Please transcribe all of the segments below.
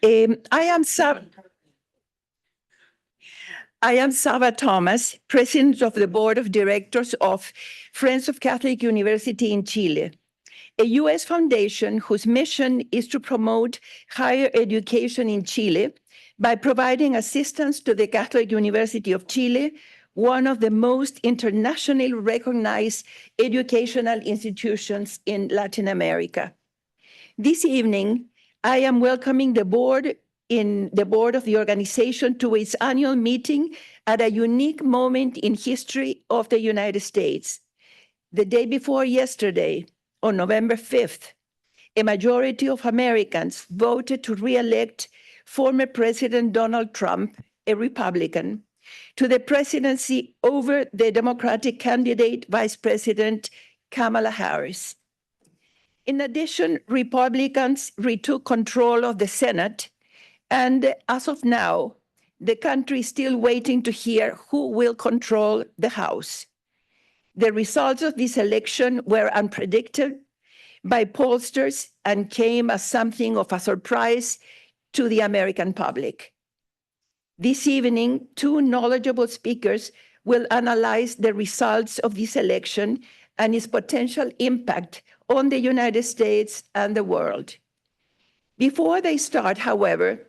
I am Sava Thomas, President of the Board of Directors of Friends of Catholic University in Chile, a U.S. foundation whose mission is to promote higher education in Chile by providing assistance to the Catholic University of Chile, one of the most internationally recognized educational institutions in Latin America. This evening, I am welcoming the board of the organization to its annual meeting at a unique moment in history of the United States. The day before yesterday, on November 5th, a majority of Americans voted to re-elect former President Donald Trump, a Republican, to the presidency over the Democratic candidate, Vice President Kamala Harris. In addition, Republicans retook control of the Senate, and as of now, the country is still waiting to hear who will control the House. The results of this election were unpredicted by pollsters and came as something of a surprise to the American public. This evening, two knowledgeable speakers will analyze the results of this election and its potential impact on the United States and the world. Before they start, however,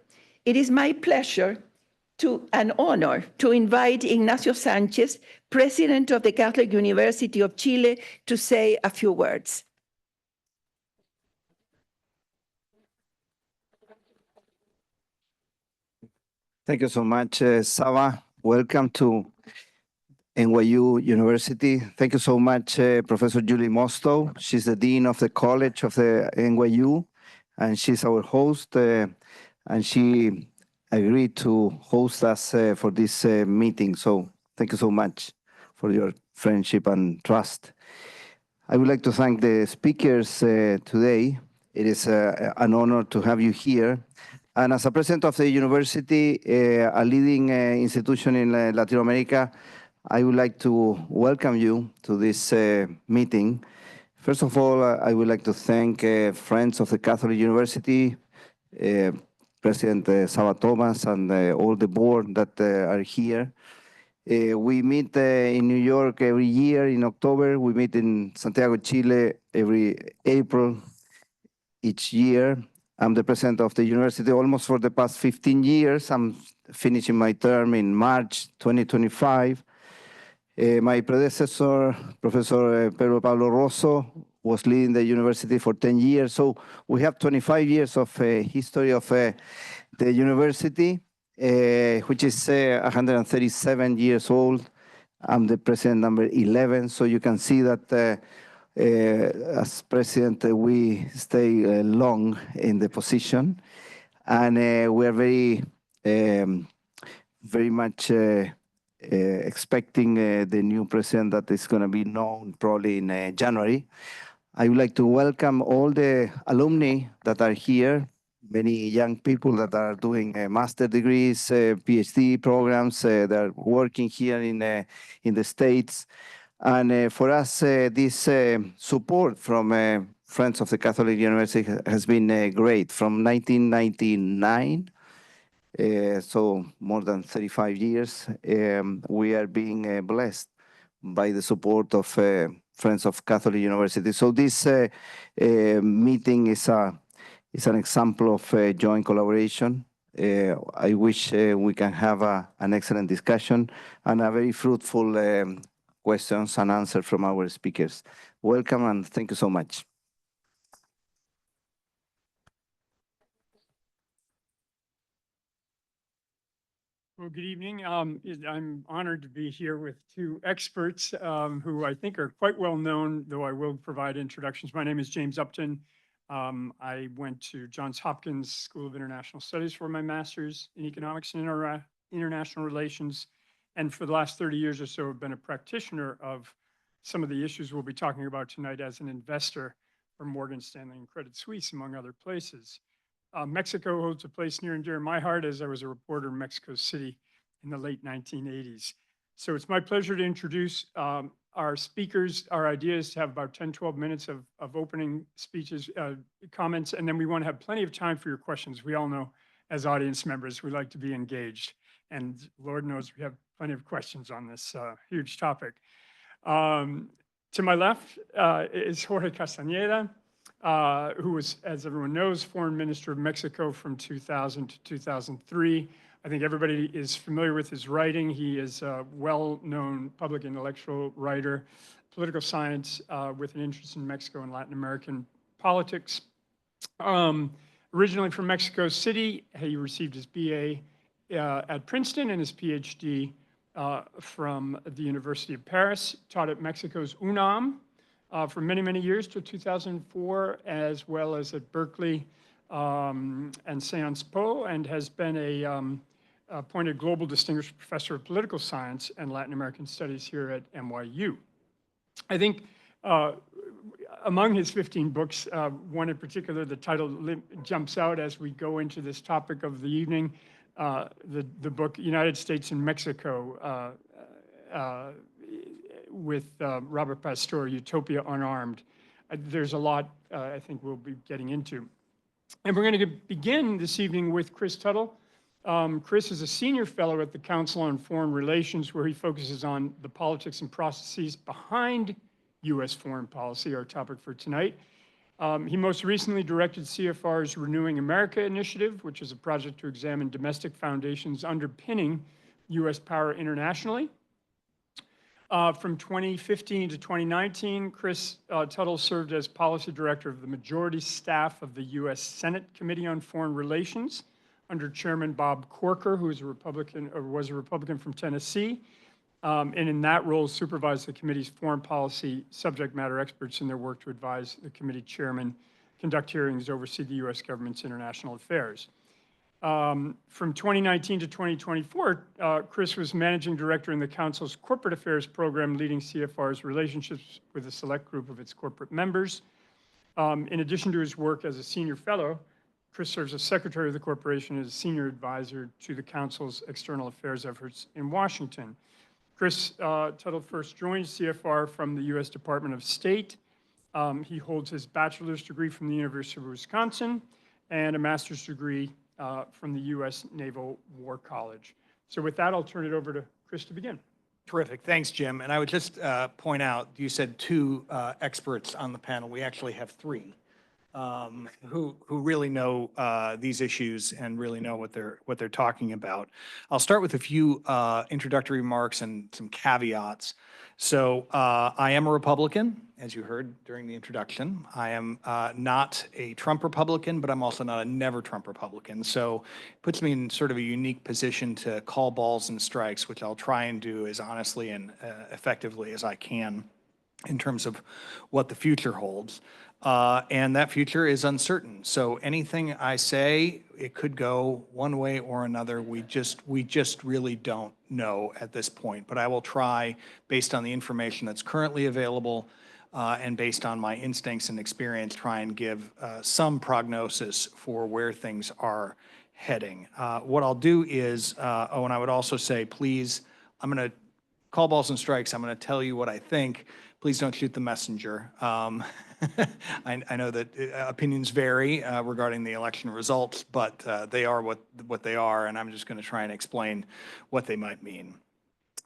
it is my pleasure and honor to invite Ignacio Sanchez, President of the Catholic University of Chile, to say a few words. Thank you so much, Sava. Welcome to NYU University. Thank you so much, Professor Julie Mostow. She's the Dean of the College of the NYU, and she's our host, and she agreed to host us for this meeting. So thank you so much for your friendship and trust. I would like to thank the speakers today. It is an honor to have you here. And as a president of the university, a leading institution in Latin America, I would like to welcome you to this meeting. First of all, I would like to thank Friends of the Catholic University, President Sava Thomas, and all the board that are here. We meet in New York every year in October. We meet in Santiago, Chile every April each year. I'm the president of the university almost for the past 15 years. I'm finishing my term in March 2025. My predecessor, Professor Pedro Pablo Rosso, was leading the university for 10 years. So we have 25 years of history of the university, which is 137 years old. I'm the president number 11. So you can see that as president, we stay long in the position. And we are very much expecting the new president that is going to be known probably in January. I would like to welcome all the alumni that are here, many young people that are doing master degrees, PhD programs. They're working here in the States. And for us, this support from Friends of the Catholic University has been great from 1999. So more than 35 years, we are being blessed by the support of Friends of Catholic University. So this meeting is an example of joint collaboration. I wish we can have an excellent discussion and a very fruitful questions and answers from our speakers. Welcome and thank you so much. Well, good evening. I'm honored to be here with two experts who I think are quite well known, though I will provide introductions. My name is James Upton. I went to Johns Hopkins School of International Studies for my master's in economics and international relations. And for the last 30 years or so, I've been a practitioner of some of the issues we'll be talking about tonight as an investor for Morgan Stanley and Credit Suisse, among other places. Mexico holds a place near and dear to my heart, as I was a reporter in Mexico City in the late 1980s. So it's my pleasure to introduce our speakers. Our idea is to have about 10, 12 minutes of opening speeches, comments, and then we want to have plenty of time for your questions. We all know as audience members, we like to be engaged. And Lord knows we have plenty of questions on this huge topic. To my left is Jorge Castañeda, who was, as everyone knows, Foreign Minister of Mexico from 2000 to 2003. I think everybody is familiar with his writing. He is a well-known public intellectual writer, political science with an interest in Mexico and Latin American politics. Originally from Mexico City, he received his BA at Princeton and his PhD from the University of Paris, taught at Mexico's UNAM for many, many years till 2004, as well as at Berkeley and Sciences Po, and has been appointed Global Distinguished Professor of Political Science and Latin American Studies here at NYU. I think among his 15 books, one in particular, the title jumps out as we go into this topic of the evening, the book United States and Mexico with Robert Pastor, Utopia Unarmed. There's a lot I think we'll be getting into. And we're going to begin this evening with Chris Tuttle. Chris is a senior fellow at the Council on Foreign Relations, where he focuses on the politics and processes behind U.S. foreign policy, our topic for tonight. He most recently directed CFR's Renewing America initiative, which is a project to examine domestic foundations underpinning U.S. power internationally. From 2015 to 2019, Chris Tuttle served as policy director of the majority staff of the U.S. Senate Committee on Foreign Relations under Chairman Bob Corker, who is a Republican, or was a Republican from Tennessee. And in that role, supervised the committee's foreign policy subject matter experts in their work to advise the committee chairman, conduct hearings, oversee the U.S. government's international affairs. From 2019 to 2024, Chris was managing director in the council's corporate affairs program, leading CFR's relationships with a select group of its corporate members. In addition to his work as a senior fellow, Chris serves as secretary of the corporation and as senior advisor to the council's external affairs efforts in Washington. Chris Tuttle first joined CFR from the U.S. Department of State. He holds his bachelor's degree from the University of Wisconsin and a master's degree from the U.S. Naval War College. So with that, I'll turn it over to Chris to begin. Terrific. Thanks, Jim. And I would just point out, you said two experts on the panel. We actually have three who really know these issues and really know what they're talking about. I'll start with a few introductory remarks and some caveats. So I am a Republican, as you heard during the introduction. I am not a Trump Republican, but I'm also not a never Trump Republican. So it puts me in sort of a unique position to call balls and strikes, which I'll try and do as honestly and effectively as I can in terms of what the future holds. And that future is uncertain. So anything I say, it could go one way or another. We just really don't know at this point. But I will try, based on the information that's currently available and based on my instincts and experience, try and give some prognosis for where things are heading. What I'll do is, and I would also say, please, I'm going to call balls and strikes. I'm going to tell you what I think. Please don't shoot the messenger. I know that opinions vary regarding the election results, but they are what they are, and I'm just going to try and explain what they might mean.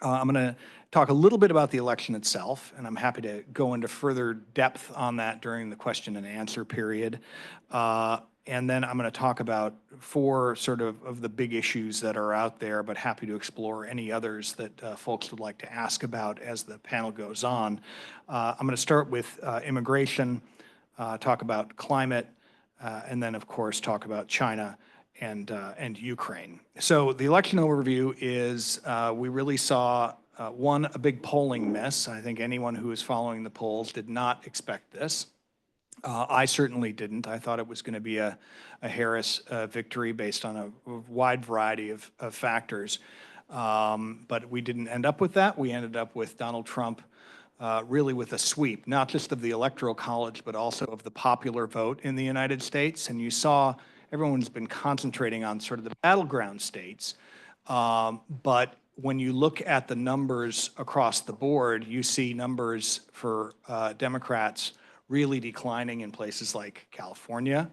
I'm going to talk a little bit about the election itself, and I'm happy to go into further depth on that during the question and answer period. And then I'm going to talk about four sort of the big issues that are out there, but happy to explore any others that folks would like to ask about as the panel goes on. I'm going to start with immigration, talk about climate, and then, of course, talk about China and Ukraine. So the election overview is we really saw, a big polling miss. I think anyone who is following the polls did not expect this. I certainly didn't. I thought it was going to be a Harris victory based on a wide variety of factors. But we didn't end up with that. We ended up with Donald Trump really with a sweep, not just of the Electoral College, but also of the popular vote in the United States. And you saw everyone's been concentrating on sort of the battleground states. But when you look at the numbers across the board, you see numbers for Democrats really declining in places like California,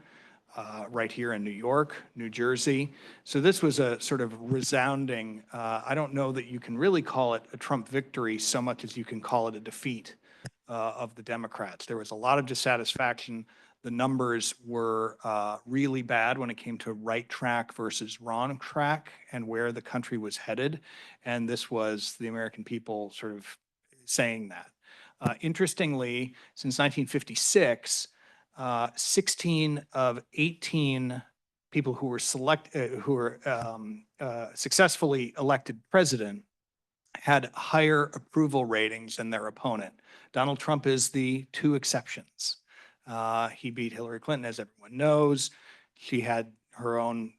right here in New York, New Jersey. So this was a sort of resounding, I don't know that you can really call it a Trump victory so much as you can call it a defeat of the Democrats. There was a lot of dissatisfaction. The numbers were really bad when it came to right track versus wrong track and where the country was headed. And this was the American people sort of saying that. Interestingly, since 1956, 16 of 18 people who were successfully elected president had higher approval ratings than their opponent. Donald Trump is the two exceptions. He beat Hillary Clinton, as everyone knows. She had her own,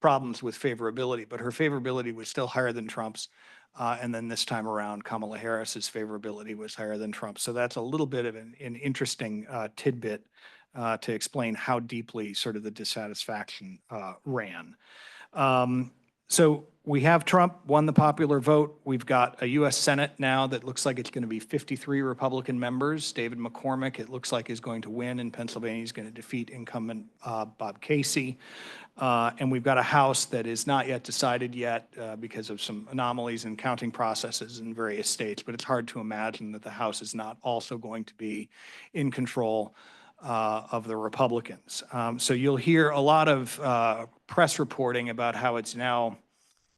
problems with favorability, but her favorability was still higher than Trump's. And then this time around, Kamala Harris's favorability was higher than Trump. So that's a little bit of an interesting tidbit to explain how deeply sort of the dissatisfaction ran. So we have Trump won the popular vote. We've got a U.S. Senate now that looks like it's going to be 53 Republican members. David McCormick, it looks like, is going to win in Pennsylvania. He's going to defeat incumbent Bob Casey. And we've got a House that is not yet decided yet because of some anomalies in counting processes in various states. But it's hard to imagine that the House is not also going to be in control of the Republicans. So you'll hear a lot of press reporting about how it's now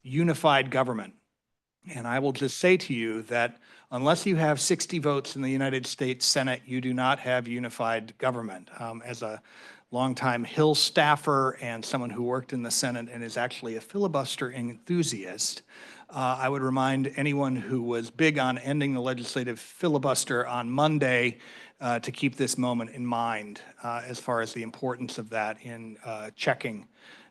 unified government. And I will just say to you that unless you have 60 votes in the United States Senate, you do not have unified government. As a longtime Hill staffer and someone who worked in the Senate and is actually a filibuster enthusiast, I would remind anyone who was big on ending the legislative filibuster on Monday to keep this moment in mind as far as the importance of that in checking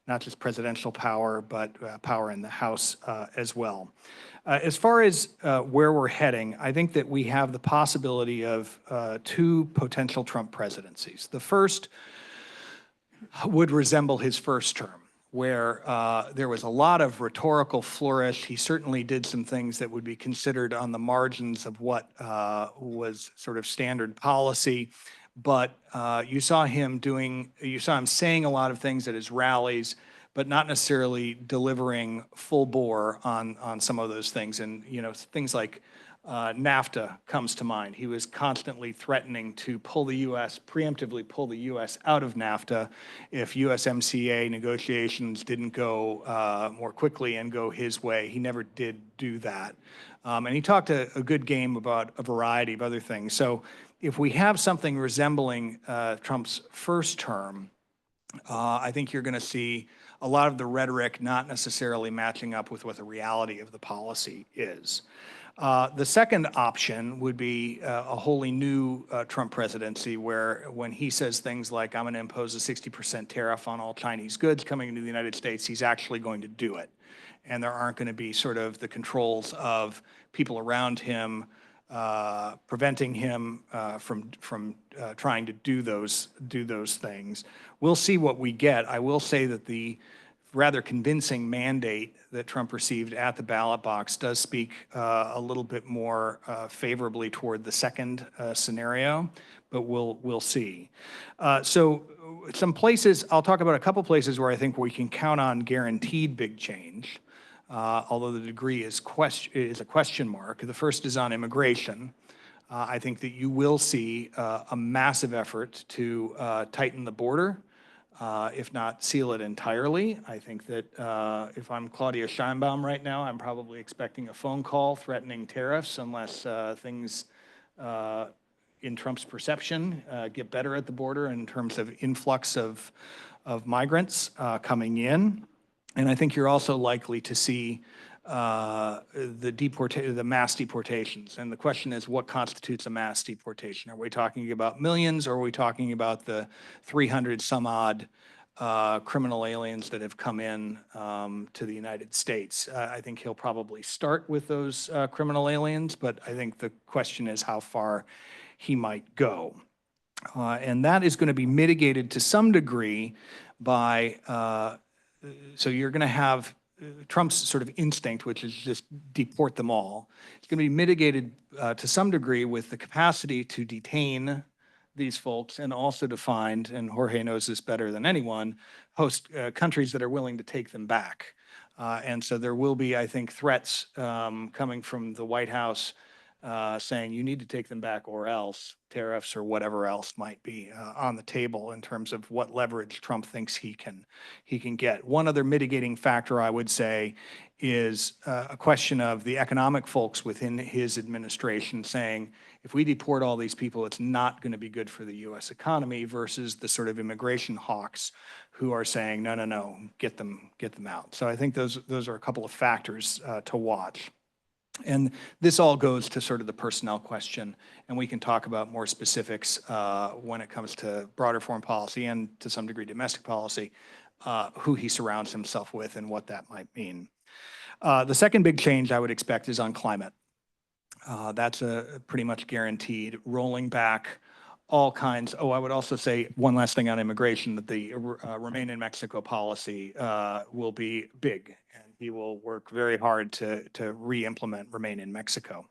not just presidential power, but power in the House as well. As far as where we're heading, I think that we have the possibility of two potential Trump presidencies. The first would resemble his first term, where there was a lot of rhetorical flourish. He certainly did some things that would be considered on the margins of what was sort of standard policy. But you saw him saying a lot of things at his rallies, but not necessarily delivering full bore on some of those things. And, things like NAFTA comes to mind. He was constantly threatening to preemptively pull the U.S. out of NAFTA if USMCA negotiations didn't go more quickly and go his way. He never did do that. And he talked a good game about a variety of other things. So if we have something resembling Trump's first term, I think you're going to see a lot of the rhetoric not necessarily matching up with what the reality of the policy is. The second option would be a wholly new Trump presidency, where when he says things like, I'm going to impose a 60% tariff on all Chinese goods coming into the United States, he's actually going to do it. And there aren't going to be sort of the controls of people around him preventing him from trying to do those things. We'll see what we get. I will say that the rather convincing mandate that Trump received at the ballot box does speak a little bit more favorably toward the second scenario, but we'll see. So some places, I'll talk about a couple places where I think we can count on guaranteed big change, although the degree is a question mark. The first is on immigration. I think that you will see a massive effort to tighten the border, if not seal it entirely. I think that if I'm Claudia Sheinbaum right now, I'm probably expecting a phone call threatening tariffs unless things in Trump's perception get better at the border in terms of influx of migrants coming in. And I think you're also likely to see the mass deportations. And the question is, what constitutes a mass deportation? Are we talking about millions, or are we talking about the 300 some odd criminal aliens that have come in to the United States? I think he'll probably start with those criminal aliens, but I think the question is how far he might go. And that is going to be mitigated to some degree by, so you're going to have Trump's sort of instinct, which is just deport them all. It's going to be mitigated to some degree with the capacity to detain these folks and also to find, and Jorge knows this better than anyone, host countries that are willing to take them back. And so there will be, I think, threats coming from the White House saying you need to take them back or else tariffs or whatever else might be on the table in terms of what leverage Trump thinks he can get. One other mitigating factor I would say is a question of the economic folks within his administration saying, if we deport all these people, it's not going to be good for the U.S. economy versus the sort of immigration hawks who are saying, no, no, no, get them out. So I think those are a couple of factors to watch. And this all goes to sort of the personnel question, and we can talk about more specifics when it comes to broader foreign policy and to some degree domestic policy, who he surrounds himself with and what that might mean. The second big change I would expect is on climate. That's a pretty much guaranteed, rolling back all kinds. Oh, I would also say one last thing on immigration, that the Remain in Mexico policy will be big, and he will work very hard to re-implement Remain in Mexico.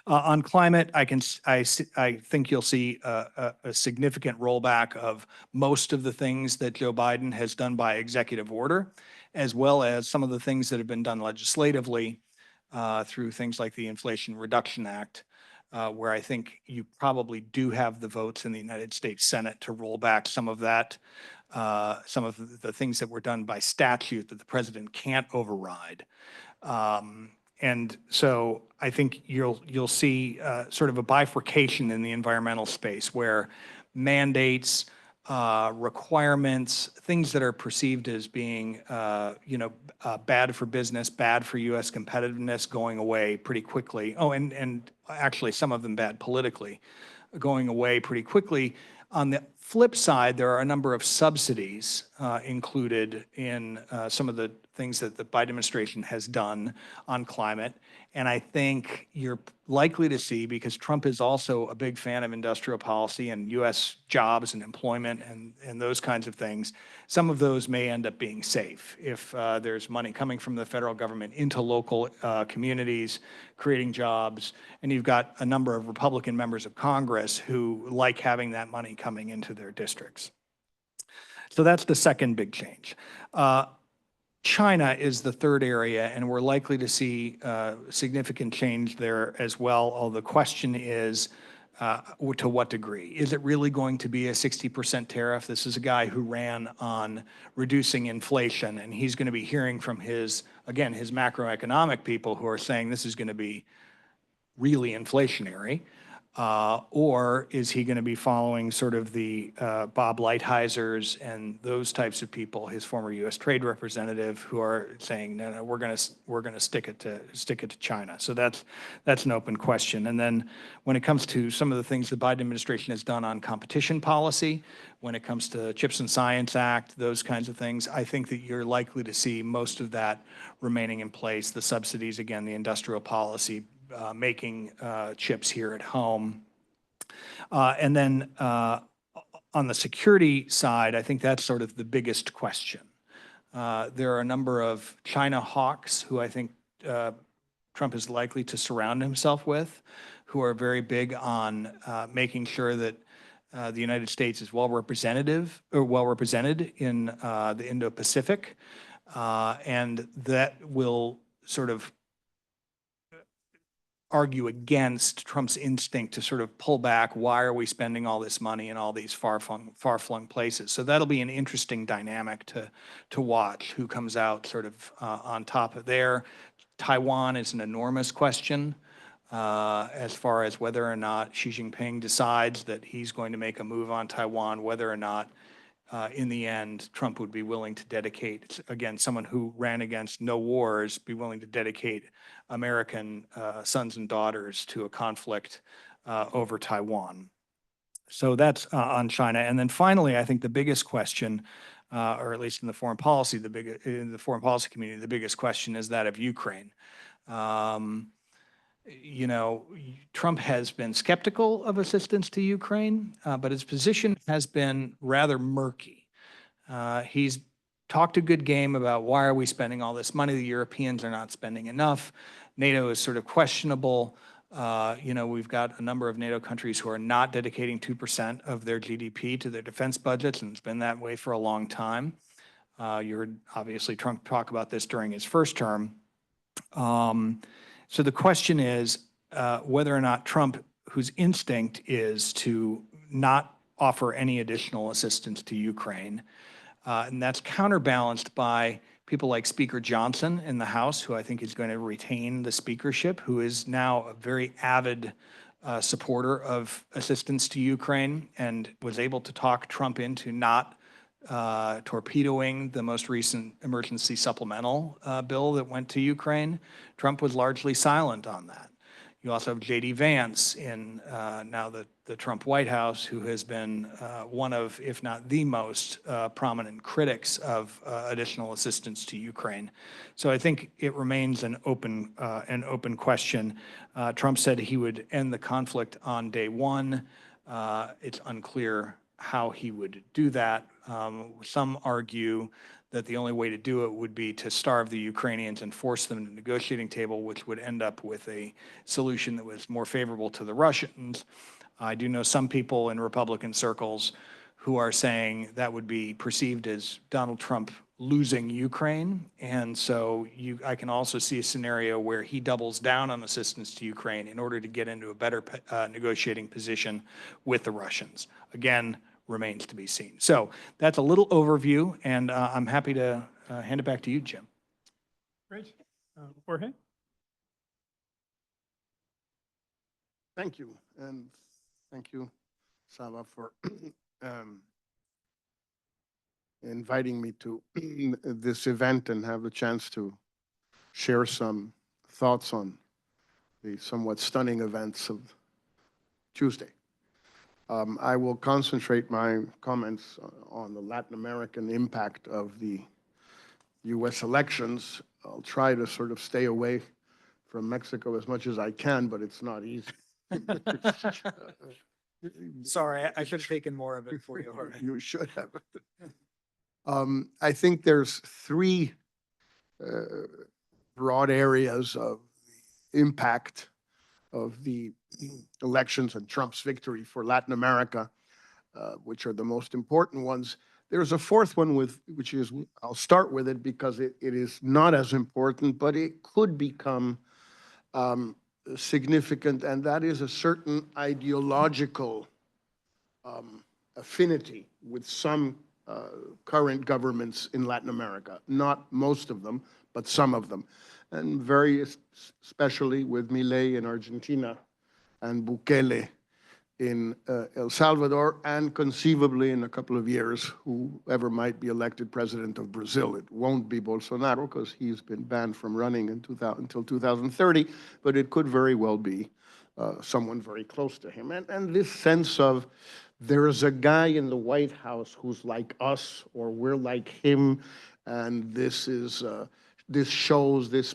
On climate, I think you'll see a significant rollback of most of the things that Joe Biden has done by executive order, as well as some of the things that have been done legislatively through things like the Inflation Reduction Act, where I think you probably do have the votes in the United States Senate to roll back some of that, some of the things that were done by statute that the president can't override. And so I think you'll see sort of a bifurcation in the environmental space where mandates, requirements, things that are perceived as being, bad for business, bad for U.S. competitiveness, going away pretty quickly. Oh, and actually some of them bad politically, going away pretty quickly. On the flip side, there are a number of subsidies included in some of the things that the Biden administration has done on climate. And I think you're likely to see, because Trump is also a big fan of industrial policy and U.S. jobs and employment and those kinds of things, some of those may end up being safe if there's money coming from the federal government into local communities, creating jobs. And you've got a number of Republican members of Congress who like having that money coming into their districts. So that's the second big change. China is the third area, and we're likely to see significant change there as well. Although the question is, to what degree? Is it really going to be a 60% tariff? This is a guy who ran on reducing inflation, and he's going to be hearing from his macroeconomic people who are saying this is going to be really inflationary. Or is he going to be following sort of the Bob Lighthizer and those types of people, his former U.S. trade representative, who are saying, no, we're going to stick it to China. So that's an open question. And then when it comes to some of the things the Biden administration has done on competition policy, when it comes to Chips and Science Act, those kinds of things, I think that you're likely to see most of that remaining in place. The subsidies, again, the industrial policy, making chips here at home. And then on the security side, I think that's sort of the biggest question. There are a number of China hawks who I think Trump is likely to surround himself with, who are very big on making sure that the United States is well represented in the Indo-Pacific, and that will sort of argue against Trump's instinct to sort of pull back. Why are we spending all this money in all these far-flung places? So that'll be an interesting dynamic to watch, who comes out sort of on top of there. Taiwan is an enormous question as far as whether or not Xi Jinping decides that he's going to make a move on Taiwan, whether or not in the end, Trump would be willing to dedicate, again, someone who ran against no wars, be willing to dedicate American sons and daughters to a conflict over Taiwan. So that's on China. And then finally, I think the biggest question, or at least in the foreign policy, in the foreign policy community, the biggest question is that of Ukraine. Trump has been skeptical of assistance to Ukraine, but his position has been rather murky. He's talked a good game about why are we spending all this money? The Europeans are not spending enough. NATO is sort of questionable. We've got a number of NATO countries who are not dedicating 2% of their GDP to their defense budgets, and it's been that way for a long time. You heard, obviously, Trump talk about this during his first term. So the question is whether or not Trump, whose instinct is to not offer any additional assistance to Ukraine, and that's counterbalanced by people like Speaker Johnson in the House, who I think is going to retain the speakership, who is now a very avid supporter of assistance to Ukraine and was able to talk Trump into not torpedoing the most recent emergency supplemental bill that went to Ukraine. Trump was largely silent on that. You also have J.D. Vance in now the Trump White House, who has been one of, if not the most prominent critics of additional assistance to Ukraine. So I think it remains an open question. Trump said he would end the conflict on day one. It's unclear how he would do that. Some argue that the only way to do it would be to starve the Ukrainians and force them to the negotiating table, which would end up with a solution that was more favorable to the Russians. I do know some people in Republican circles who are saying that would be perceived as Donald Trump losing Ukraine. And so I can also see a scenario where he doubles down on assistance to Ukraine in order to get into a better negotiating position with the Russians. Again, remains to be seen. So that's a little overview, and I'm happy to hand it back to you, Jim. Great. Jorge? Thank you, and thank you, Sava, for inviting me to this event and have the chance to share some thoughts on the somewhat stunning events of Tuesday. I will concentrate my comments on the Latin American impact of the U.S. elections. I'll try to sort of stay away from Mexico as much as I can, but it's not easy. Sorry, I should have taken more of it for you, Jorge. You should have. I think there's three broad areas of the impact of the elections and Trump's victory for Latin America, which are the most important ones. There's a fourth one which is, I'll start with it because it is not as important, but it could become significant, and that is a certain ideological affinity with some current governments in Latin America. Not most of them, but some of them. And very especially with Milei in Argentina and Bukele in El Salvador, and conceivably in a couple of years, whoever might be elected president of Brazil. It won't be Bolsonaro because he's been banned from running until 2030, but it could very well be someone very close to him. And this sense of there is a guy in the White House who's like us, or we're like him, and this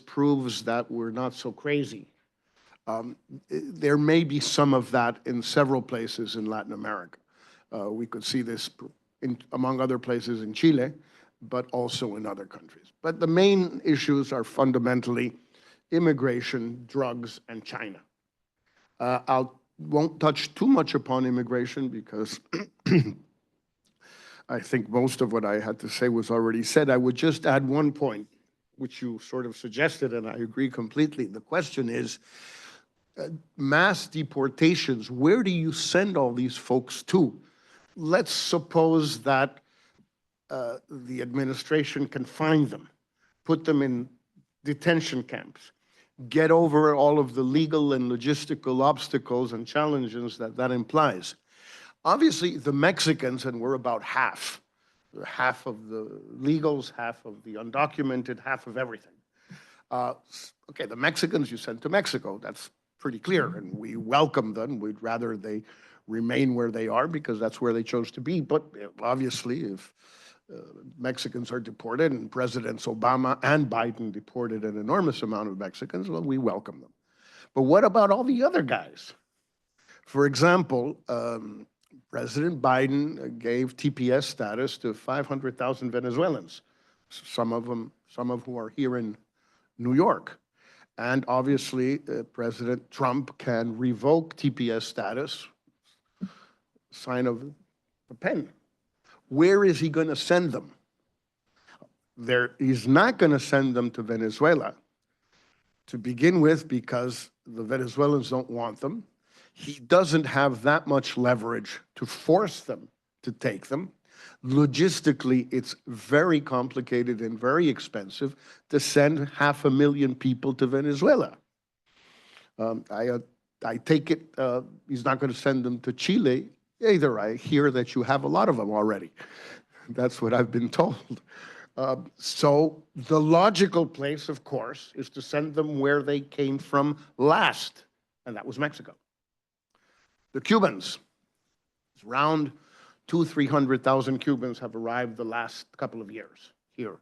proves that we're not so crazy. There may be some of that in several places in Latin America. We could see this among other places in Chile, but also in other countries. But the main issues are fundamentally immigration, drugs, and China. I won't touch too much upon immigration because I think most of what I had to say was already said. I would just add one point, which you sort of suggested, and I agree completely. The question is, mass deportations, where do you send all these folks to? Let's suppose that the administration can find them, put them in detention camps, get over all of the legal and logistical obstacles and challenges that implies. Obviously, the Mexicans, and we're about half of the legals, half of the undocumented, half of everything. Okay, the Mexicans you send to Mexico, that's pretty clear, and we welcome them. We'd rather they remain where they are because that's where they chose to be. But obviously, if Mexicans are deported, and Presidents Obama and Biden deported an enormous amount of Mexicans, well, we welcome them. But what about all the other guys? For example, President Biden gave TPS status to 500,000 Venezuelans, some of whom are here in New York. And obviously, President Trump can revoke TPS status, sign of the pen. Where is he going to send them? He's not going to send them to Venezuela to begin with because the Venezuelans don't want them. He doesn't have that much leverage to force them to take them. Logistically, it's very complicated and very expensive to send 500,000 people to Venezuela. I take it he's not going to send them to Chile either. I hear that you have a lot of them already. That's what I've been told. So the logical place, of course, is to send them where they came from last, and that was Mexico. The Cubans, it's around 200,000-300,000 Cubans have arrived the last couple of years here.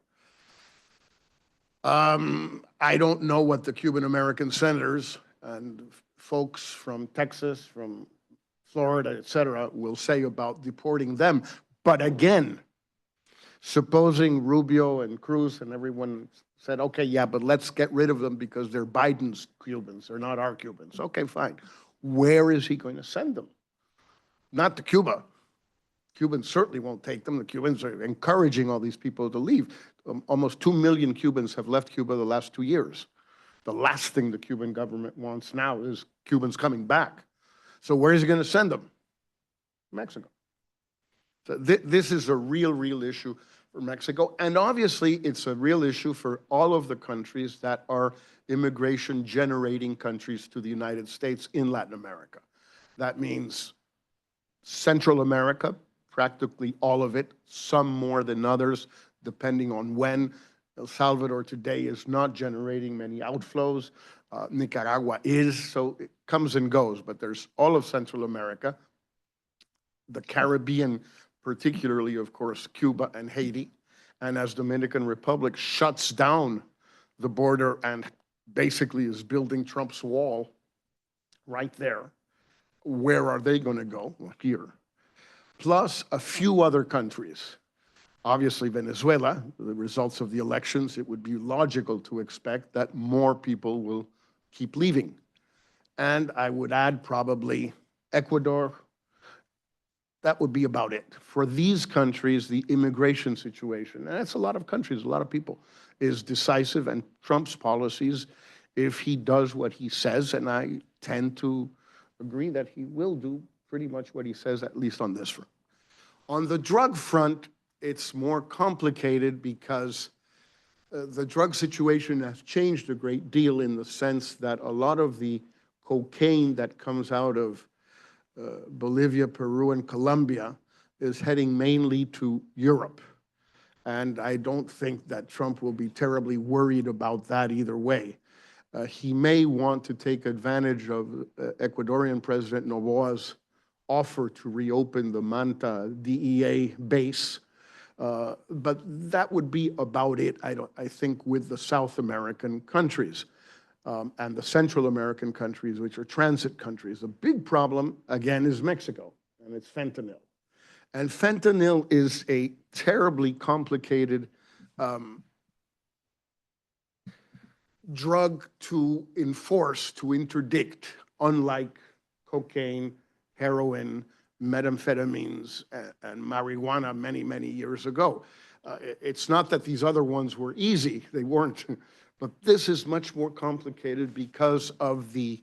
I don't know what the Cuban-American senators and folks from Texas, from Florida, et cetera, will say about deporting them. But again, supposing Rubio and Cruz and everyone said, okay, yeah, but let's get rid of them because they're Biden's Cubans, they're not our Cubans. Okay, fine. Where is he going to send them? Not to Cuba. Cubans certainly won't take them. The Cubans are encouraging all these people to leave. Almost 2 million Cubans have left Cuba the last 2 years. The last thing the Cuban government wants now is Cubans coming back. So where is he going to send them? Mexico. So this is a real issue for Mexico. And obviously, it's a real issue for all of the countries that are immigration-generating countries to the United States in Latin America. That means Central America, practically all of it, some more than others, depending on when. El Salvador today is not generating many outflows. Nicaragua is, so it comes and goes, but there's all of Central America, the Caribbean, particularly, of course, Cuba and Haiti. And as Dominican Republic shuts down the border and basically is building Trump's wall right there, where are they going to go? Well, here. Plus a few other countries. Obviously, Venezuela, the results of the elections, it would be logical to expect that more people will keep leaving. And I would add probably Ecuador. That would be about it. For these countries, the immigration situation, and that's a lot of countries, a lot of people, is decisive. And Trump's policies, if he does what he says, and I tend to agree that he will do pretty much what he says, at least on this front. On the drug front, it's more complicated because the drug situation has changed a great deal in the sense that a lot of the cocaine that comes out of Bolivia, Peru, and Colombia is heading mainly to Europe. And I don't think that Trump will be terribly worried about that either way. He may want to take advantage of Ecuadorian President Noboa's offer to reopen the Manta DEA base, but that would be about it, I think, with the South American countries. And the Central American countries, which are transit countries. The big problem, again, is Mexico, and it's fentanyl. And fentanyl is a terribly complicated drug to enforce, to interdict, unlike cocaine, heroin, methamphetamines, and marijuana many years ago. It's not that these other ones were easy, they weren't. But this is much more complicated because of the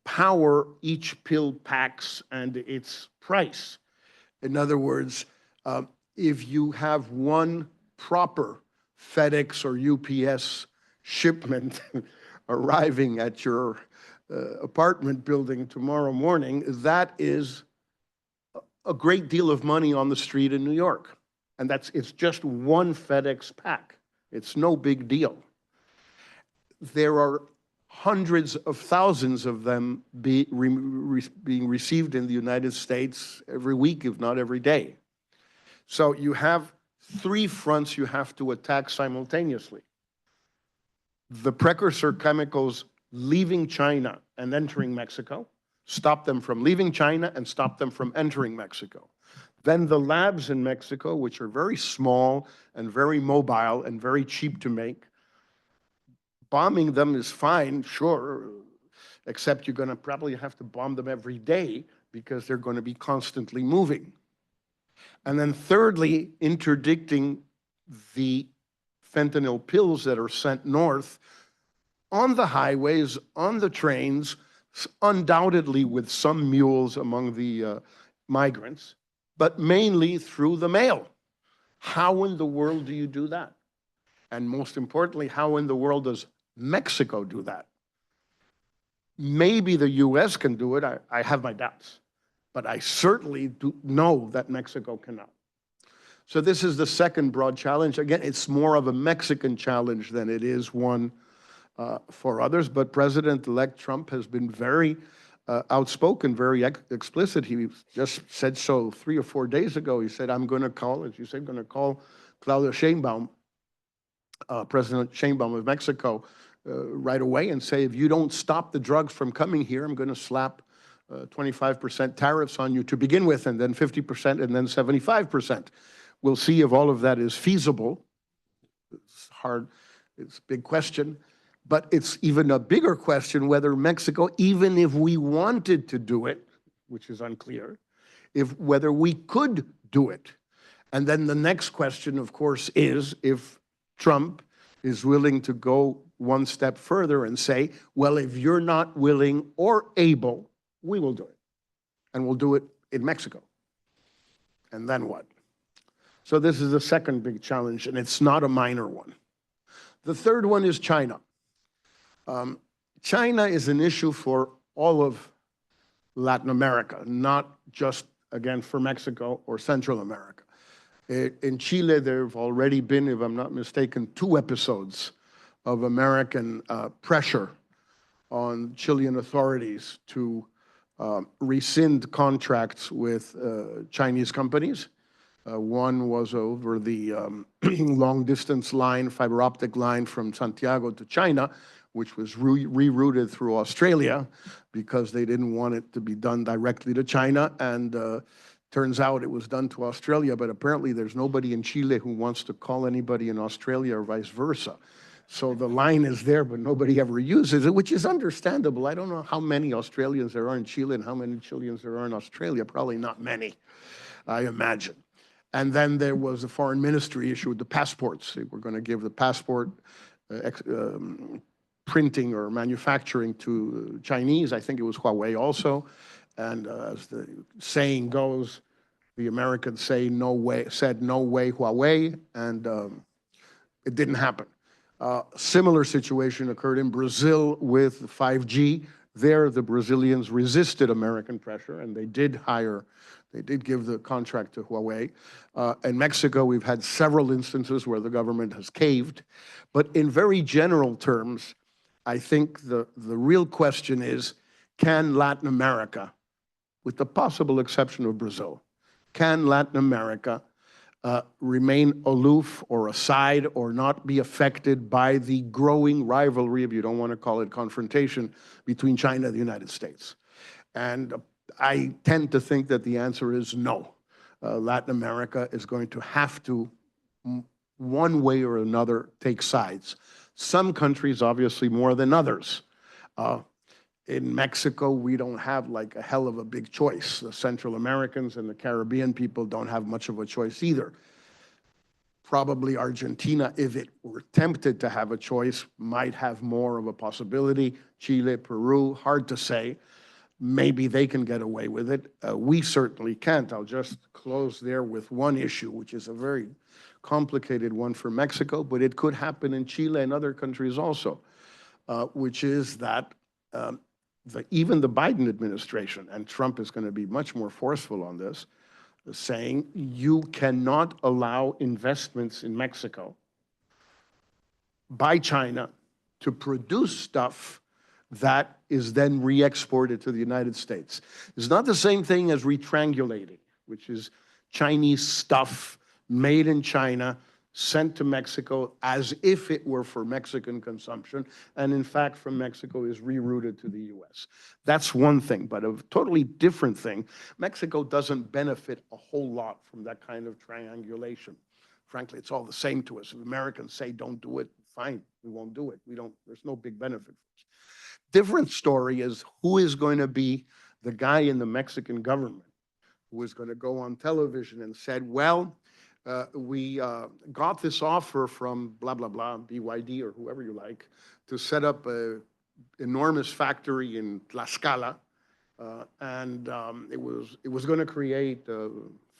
power each pill packs and its price. In other words, if you have one proper FedEx or UPS shipment arriving at your apartment building tomorrow morning, that is a great deal of money on the street in New York. And it's just one FedEx pack. It's no big deal. There are hundreds of thousands of them being received in the United States every week, if not every day. So you have 3 fronts you have to attack simultaneously. The precursor chemicals leaving China and entering Mexico, stop them from leaving China and stop them from entering Mexico. Then the labs in Mexico, which are very small and very mobile and very cheap to make, bombing them is fine, sure, except you're going to probably have to bomb them every day because they're going to be constantly moving. And then thirdly, interdicting the fentanyl pills that are sent north on the highways, on the trains, undoubtedly with some mules among the migrants, but mainly through the mail. How in the world do you do that? And most importantly, how in the world does Mexico do that? Maybe the US can do it. I have my doubts, but I certainly do know that Mexico cannot. So this is the second broad challenge. Again, it's more of a Mexican challenge than it is one for others, but President-elect Trump has been very outspoken, very explicit. He just said so 3 or 4 days ago. He said, I'm going to call, as you said, going to call Claudia Sheinbaum, President Sheinbaum of Mexico, right away and say, if you don't stop the drugs from coming here, I'm going to slap 25% tariffs on you to begin with, and then 50%, and then 75%. We'll see if all of that is feasible. It's hard, it's a big question. But it's even a bigger question whether Mexico, even if we wanted to do it, which is unclear, whether we could do it. And then the next question, of course, is if Trump is willing to go one step further and say, well, if you're not willing or able, we will do it. And we'll do it in Mexico. And then what? So this is the second big challenge, and it's not a minor one. The third one is China. China is an issue for all of Latin America, not just, again, for Mexico or Central America. In Chile, there have already been, if I'm not mistaken, 2 episodes of American pressure on Chilean authorities to rescind contracts with Chinese companies. One was over the long-distance line, fiber optic line from Santiago to China, which was rerouted through Australia because they didn't want it to be done directly to China. And turns out it was done to Australia, but apparently there's nobody in Chile who wants to call anybody in Australia or vice versa. So the line is there, but nobody ever uses it, which is understandable. I don't know how many Australians there are in Chile and how many Chileans there are in Australia. Probably not many, I imagine. And then there was the foreign ministry issue with the passports. They were going to give the passport printing or manufacturing to Chinese. I think it was Huawei also. And as the saying goes, the Americans said no way Huawei, and it didn't happen. Similar situation occurred in Brazil with 5G. There, the Brazilians resisted American pressure, and they did give the contract to Huawei. In Mexico, we've had several instances where the government has caved. But in very general terms, I think the real question is, can Latin America, with the possible exception of Brazil, can Latin America remain aloof or aside or not be affected by the growing rivalry, if you don't want to call it confrontation, between China and the United States? And I tend to think that the answer is no. Latin America is going to have to, one way or another, take sides. Some countries, obviously, more than others. In Mexico, we don't have like a hell of a big choice. The Central Americans and the Caribbean people don't have much of a choice either. Probably Argentina, if it were tempted to have a choice, might have more of a possibility. Chile, Peru, hard to say. Maybe they can get away with it. We certainly can't. I'll just close there with one issue, which is a very complicated one for Mexico, but it could happen in Chile and other countries also, which is that even the Biden administration, and Trump is going to be much more forceful on this, saying you cannot allow investments in Mexico by China to produce stuff that is then re-exported to the United States. It's not the same thing as retriangulating, which is Chinese stuff made in China, sent to Mexico as if it were for Mexican consumption, and in fact from Mexico is rerouted to the US. That's one thing, but a totally different thing. Mexico doesn't benefit a whole lot from that kind of triangulation. Frankly, it's all the same to us. If Americans say don't do it, fine, we won't do it. We don't, there's no big benefit. Different story is who is going to be the guy in the Mexican government who is going to go on television and said, well, we got this offer from blah, blah, blah, BYD or whoever you like, to set up a enormous factory in Tlaxcala. And it was going to create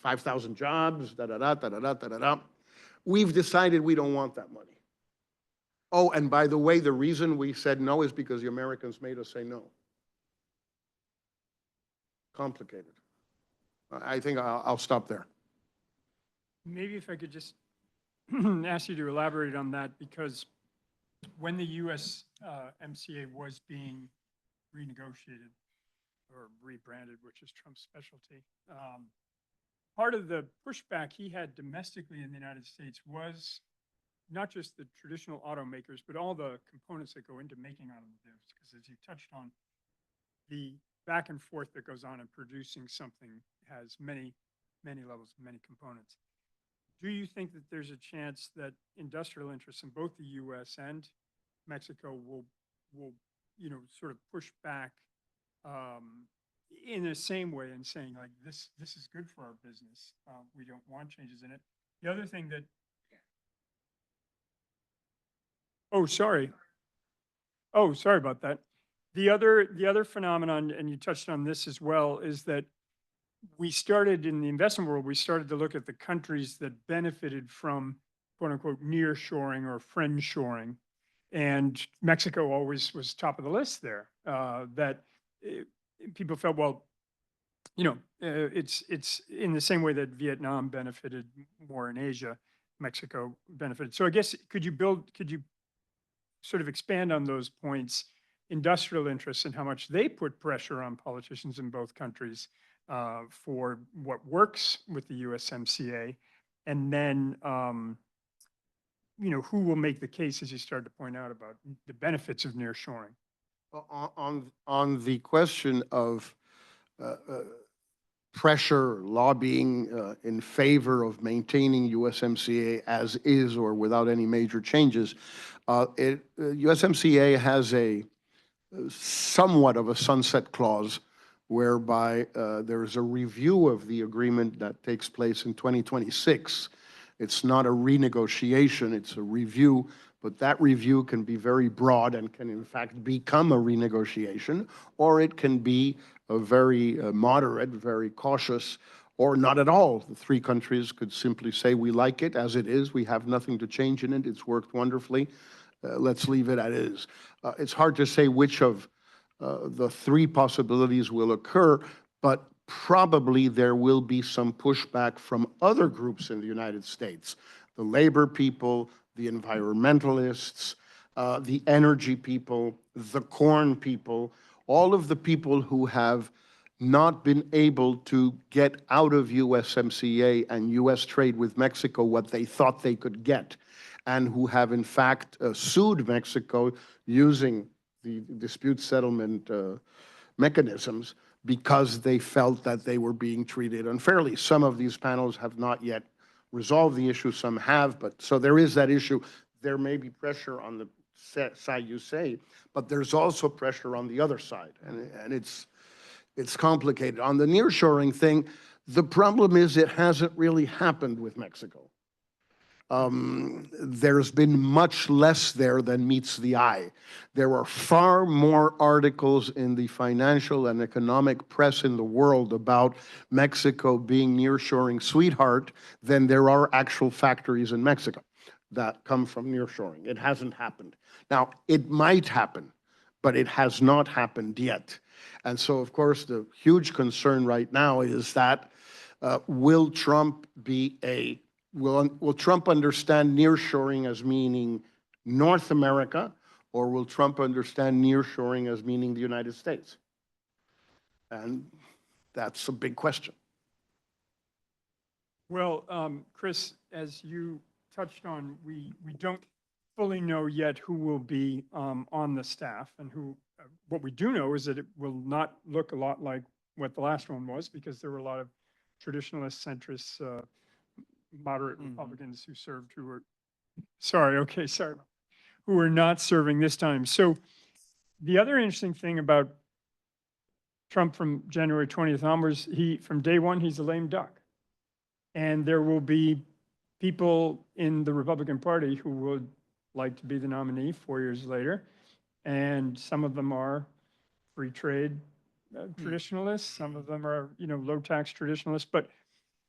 5,000 jobs, da-da-da, da-da-da, da-da-da. We've decided we don't want that money. Oh, and by the way, the reason we said no is because the Americans made us say no. Complicated. I think I'll stop there. Maybe if I could just ask you to elaborate on that, because when the US MCA was being renegotiated or rebranded, which is Trump's specialty, part of the pushback he had domestically in the United States was not just the traditional automakers, but all the components that go into making automobiles. Because as you touched on, the back and forth that goes on in producing something has many, many levels, many components. Do you think that there's a chance that industrial interests in both the U.S. and Mexico will sort of push back in the same way and saying like, this is good for our business. We don't want changes in it. The other thing that, oh, sorry about that. The other phenomenon, and you touched on this as well, is that we started in the investment world, we started to look at the countries that benefited from quote unquote nearshoring or friendshoring. And Mexico always was top of the list there. People felt, well, it's in the same way that Vietnam benefited more in Asia, Mexico benefited. So I guess, could you sort of expand on those points, industrial interests and how much they put pressure on politicians in both countries for what works with the USMCA, and then, who will make the case, as you started to point out, about the benefits of nearshoring? On the question of pressure, lobbying in favor of maintaining USMCA as is or without any major changes, USMCA has a somewhat of a sunset clause whereby there is a review of the agreement that takes place in 2026. It's not a renegotiation, it's a review, but that review can be very broad and can in fact become a renegotiation, or it can be a very moderate, very cautious, or not at all. The three countries could simply say, we like it as it is, we have nothing to change in it, it's worked wonderfully, let's leave it as is. It's hard to say which of the three possibilities will occur, but probably there will be some pushback from other groups in the United States. The labor people, the environmentalists, the energy people, the corn people, all of the people who have not been able to get out of USMCA and US trade with Mexico what they thought they could get, and who have in fact sued Mexico using the dispute settlement mechanisms because they felt that they were being treated unfairly. Some of these panels have not yet resolved the issue, some have, but so there is that issue. There may be pressure on the side you say, but there's also pressure on the other side, and it's complicated. On the nearshoring thing, the problem is it hasn't really happened with Mexico. There's been much less there than meets the eye. There are far more articles in the financial and economic press in the world about Mexico being nearshoring sweetheart than there are actual factories in Mexico that come from nearshoring. It hasn't happened. Now, it might happen, but it has not happened yet. And so, of course, the huge concern right now is that will Trump be a Will Trump understand nearshoring as meaning North America, or will Trump understand nearshoring as meaning the United States? And that's a big question. Well, Chris, as you touched on, we don't fully know yet who will be on the staff, and what we do know is that it will not look a lot like what the last one was, because there were a lot of traditionalist, centrist, moderate Republicans who served, sorry. who are not serving this time. So the other interesting thing about Trump from January 20th onwards, from day one, he's a lame duck. And there will be people in the Republican Party who would like to be the nominee 4 years later. And some of them are free trade traditionalists. Some of them are, low tax traditionalists. But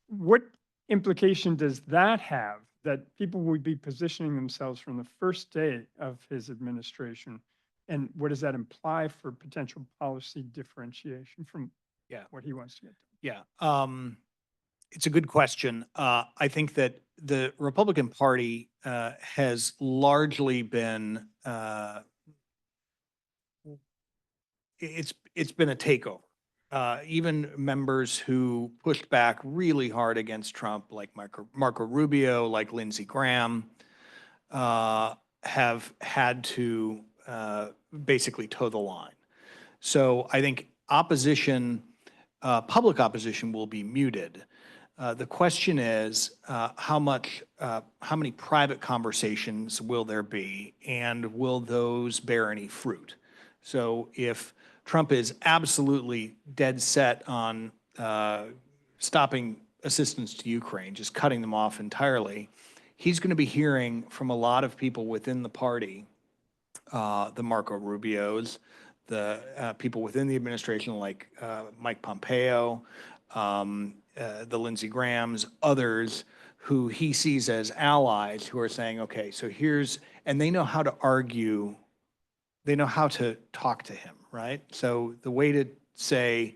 what implication does that have, that people would be positioning themselves from the first day of his administration? And what does that imply for potential policy differentiation from what he wants to get done? Yeah. It's a good question. I think that the Republican Party has largely been, it's been a takeover. Even members who pushed back really hard against Trump, like Marco Rubio, like Lindsey Graham, have had to basically toe the line. So I think opposition, public opposition will be muted. The question is, how many private conversations will there be, and will those bear any fruit? So if Trump is absolutely dead set on stopping assistance to Ukraine, just cutting them off entirely, he's going to be hearing from a lot of people within the party, the Marco Rubios, the people within the administration like Mike Pompeo, the Lindsey Grahams, others who he sees as allies who are saying, okay, so and they know how to argue, they know how to talk to him, right? So the way to say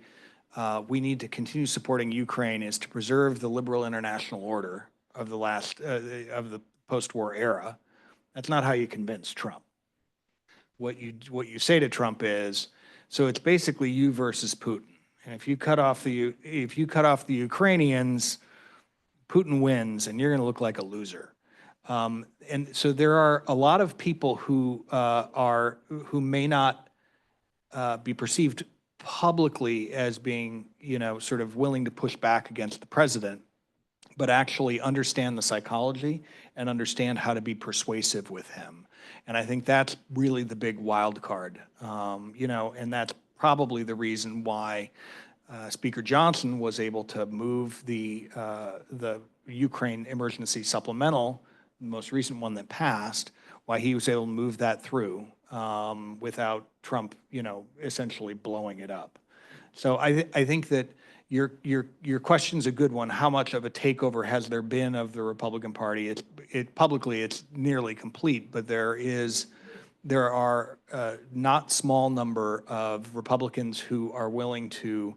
we need to continue supporting Ukraine is to preserve the liberal international order of the post-war era. That's not how you convince Trump. What you say to Trump is, so it's basically you versus Putin. And if you cut off the Ukrainians, Putin wins, and you're going to look like a loser. And so there are a lot of people who may not be perceived publicly as being, sort of willing to push back against the president, but actually understand the psychology and understand how to be persuasive with him. And I think that's really the big wild card, and that's probably the reason why Speaker Johnson was able to move the Ukraine emergency supplemental, the most recent one that passed, why he was able to move that through without Trump, essentially blowing it up. So I think that your question's a good one. How much of a takeover has there been of the Republican Party? Publicly, it's nearly complete, but there are not small number of Republicans who are willing to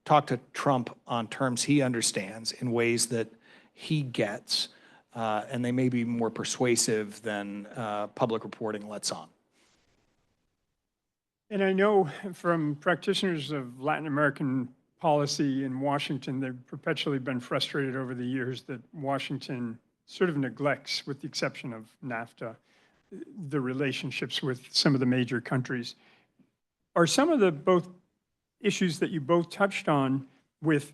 talk to Trump on terms he understands in ways that he gets, and they may be more persuasive than public reporting lets on. And I know from practitioners of Latin American policy in Washington, they've perpetually been frustrated over the years that Washington sort of neglects, with the exception of NAFTA, the relationships with some of the major countries. Are some of the both issues that you both touched on with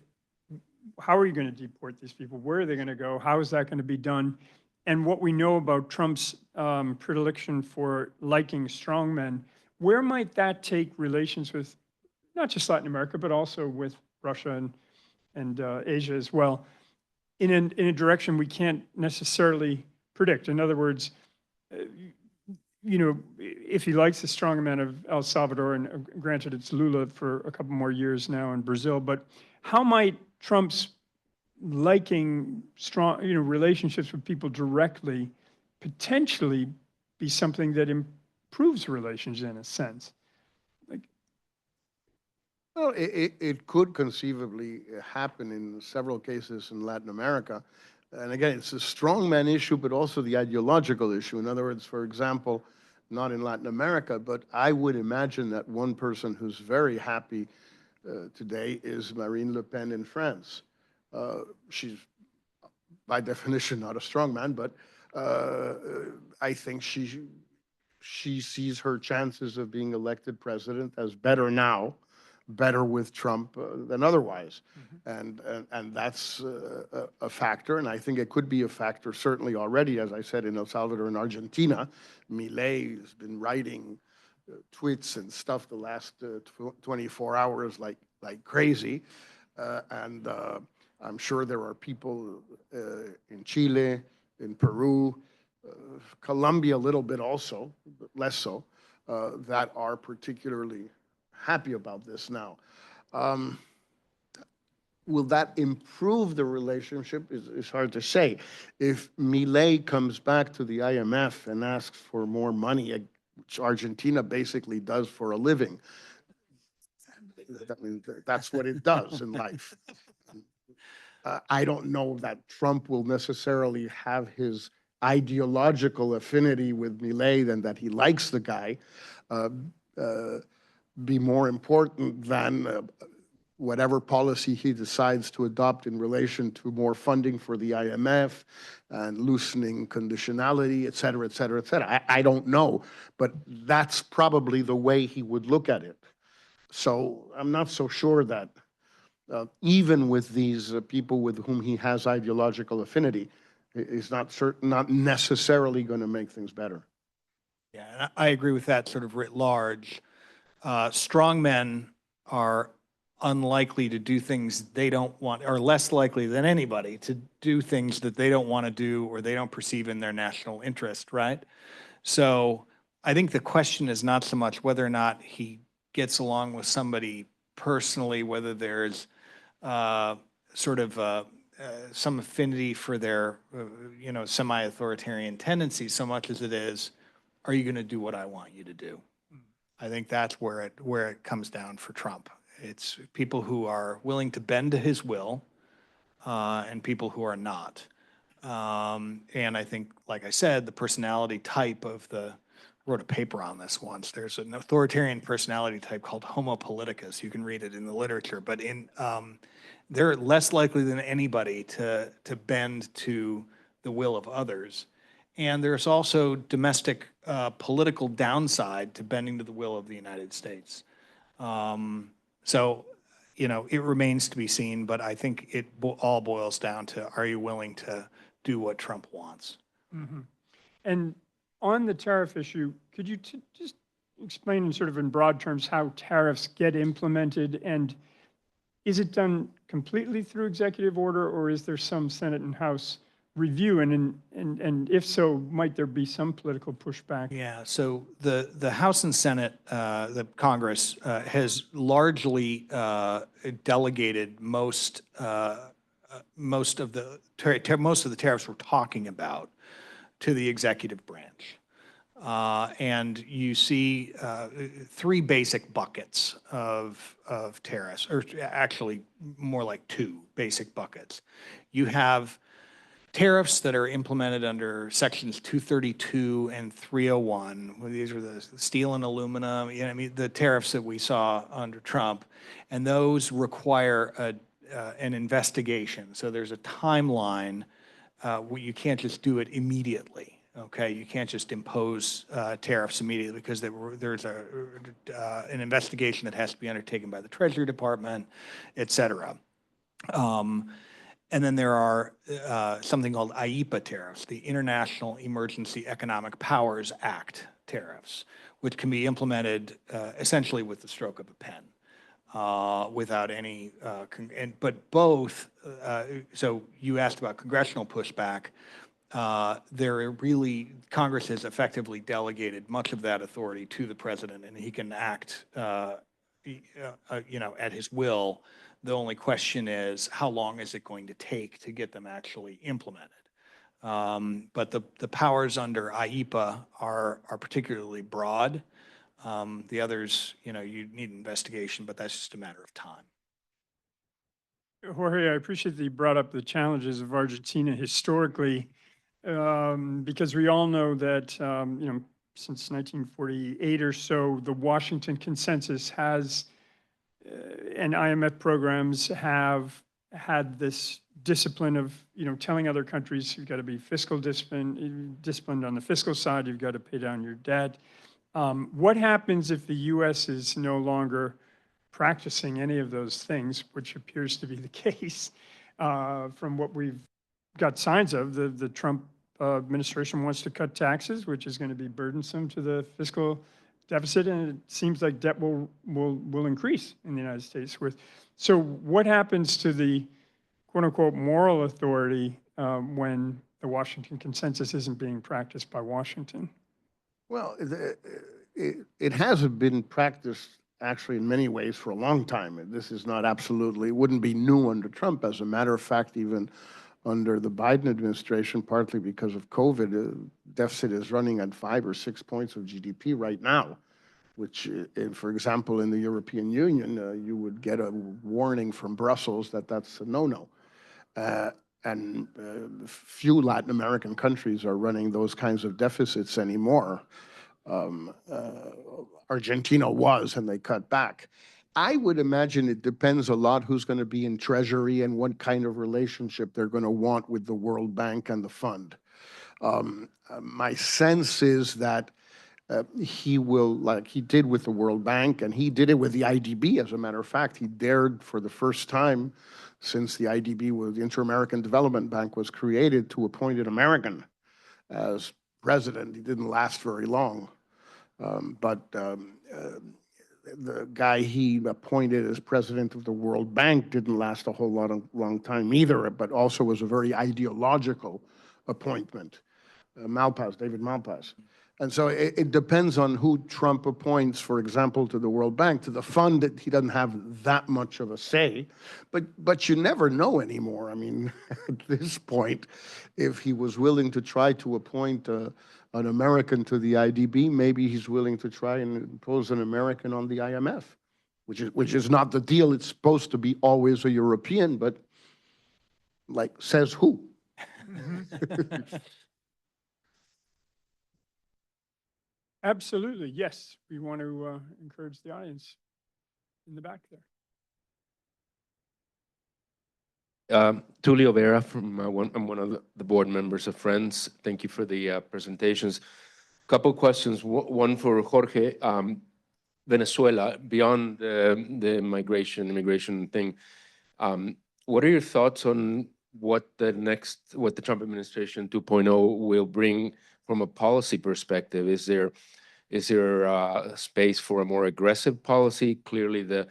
how are you going to deport these people? Where are they going to go? How is that going to be done? And what we know about Trump's predilection for liking strongmen, where might that take relations with not just Latin America, but also with Russia and Asia as well, in a direction we can't necessarily predict? In other words, if he likes the strongman of El Salvador, and granted it's Lula for a couple more years now in Brazil, but how might Trump's liking strong, relationships with people directly potentially be something that improves relations in a sense? Well, it could conceivably happen in several cases in Latin America. And again, it's a strongman issue, but also the ideological issue. In other words, for example, not in Latin America, but I would imagine that one person who's very happy today is Marine Le Pen in France. She's, by definition, not a strongman, but I think she sees her chances of being elected president as better now better with Trump than otherwise. And that's a factor. And I think it could be a factor certainly already, as I said, in El Salvador and Argentina. Milei has been writing tweets and stuff the last 24 hours like crazy. And I'm sure there are people in Chile, in Peru, Colombia a little bit also, but less so, that are particularly happy about this now. Will that improve the relationship? It's hard to say. If Milei comes back to the IMF and asks for more money, which Argentina basically does for a living, I mean, that's what it does in life. I don't know that Trump will necessarily have his ideological affinity with Milei than that he likes the guy be more important than whatever policy he decides to adopt in relation to more funding for the IMF and loosening conditionality, et cetera, et cetera, et cetera. I don't know, but that's probably the way he would look at it. So I'm not so sure that even with these people with whom he has ideological affinity, is not necessarily going to make things better. Yeah, and I agree with that sort of writ large. Strong men are unlikely to do things they don't want, or less likely than anybody to do things that they don't want to do or they don't perceive in their national interest, right? So I think the question is not so much whether or not he gets along with somebody personally, whether there's sort of some affinity for their, semi-authoritarian tendencies, so much as it is, are you going to do what I want you to do? I think that's where it comes down for Trump. It's people who are willing to bend to his will, and people who are not. And I think, like I said, the personality type of wrote a paper on this once. There's an authoritarian personality type called Homo politicus. You can read it in the literature, but they're less likely than anybody to bend to the will of others. And there's also domestic political downside to bending to the will of the United States. So, it remains to be seen, but I think it all boils down to, are you willing to do what Trump wants? Mm-hmm. And on the tariff issue, could you just explain in broad terms how tariffs get implemented? And is it done completely through executive order, or is there some Senate and House review? And if so, might there be some political pushback? Yeah, so the House and Senate, the Congress, has largely delegated most of the tariffs we're talking about to the executive branch. And you see three basic buckets of tariffs, or actually more like two basic buckets. You have tariffs that are implemented under sections 232 and 301. These are the steel and aluminum, the tariffs that we saw under Trump, and those require an investigation. So there's a timeline where you can't just do it immediately. Okay, you can't just impose tariffs immediately because there's an investigation that has to be undertaken by the Treasury Department, et cetera. And then there are something called IEEPA tariffs, the International Emergency Economic Powers Act tariffs, which can be implemented essentially with the stroke of a pen, without any, but both, so you asked about congressional pushback. Congress has effectively delegated much of that authority to the president, and he can act, at his will. The only question is, how long is it going to take to get them actually implemented? But the powers under IEEPA are particularly broad. The others, you need investigation, but that's just a matter of time. Jorge, I appreciate that you brought up the challenges of Argentina historically, because we all know that, since 1948 or so, the Washington Consensus has, and IMF programs have had this discipline of, telling other countries, you've got to be fiscal disciplined on the fiscal side, you've got to pay down your debt. What happens if the U.S. is no longer practicing any of those things, which appears to be the case from what we've got signs of. The Trump administration wants to cut taxes, which is going to be burdensome to the fiscal deficit, and it seems like debt will increase in the United States. So what happens to the quote unquote moral authority when the Washington consensus isn't being practiced by Washington? Well, it hasn't been practiced actually in many ways for a long time. This is not absolutely, it wouldn't be new under Trump. As a matter of fact, even under the Biden administration, partly because of COVID, the deficit is running at 5 or 6 points of GDP right now, which, for example, in the European Union, you would get a warning from Brussels that that's a no-no. And few Latin American countries are running those kinds of deficits anymore. Argentina was, and they cut back. I would imagine it depends a lot who's going to be in Treasury and what kind of relationship they're going to want with the World Bank and the fund. My sense is that he will, like he did with the World Bank, and he did it with the IDB, as a matter of fact. He dared for the first time since the IDB, the Inter-American Development Bank, was created, to appoint an American as president. He didn't last very long. But the guy he appointed as president of the World Bank didn't last a whole long time either, but also was a very ideological appointment. David Malpass. And so it depends on who Trump appoints, for example, to the World Bank. To the fund, that he doesn't have that much of a say, but you never know anymore. I mean, at this point, if he was willing to try to appoint an American to the IDB, maybe he's willing to try and impose an American on the IMF, which is not the deal. It's supposed to be always a European, but like, says who? Absolutely, yes. We want to encourage the audience in the back there. Tulio Vera from, I'm one of the board members of Friends. Thank you for the presentations. Couple questions, one for Jorge. Venezuela, beyond the immigration thing, what are your thoughts on what the Trump administration 2.0 will bring from a policy perspective? Is there space for a more aggressive policy? Clearly, the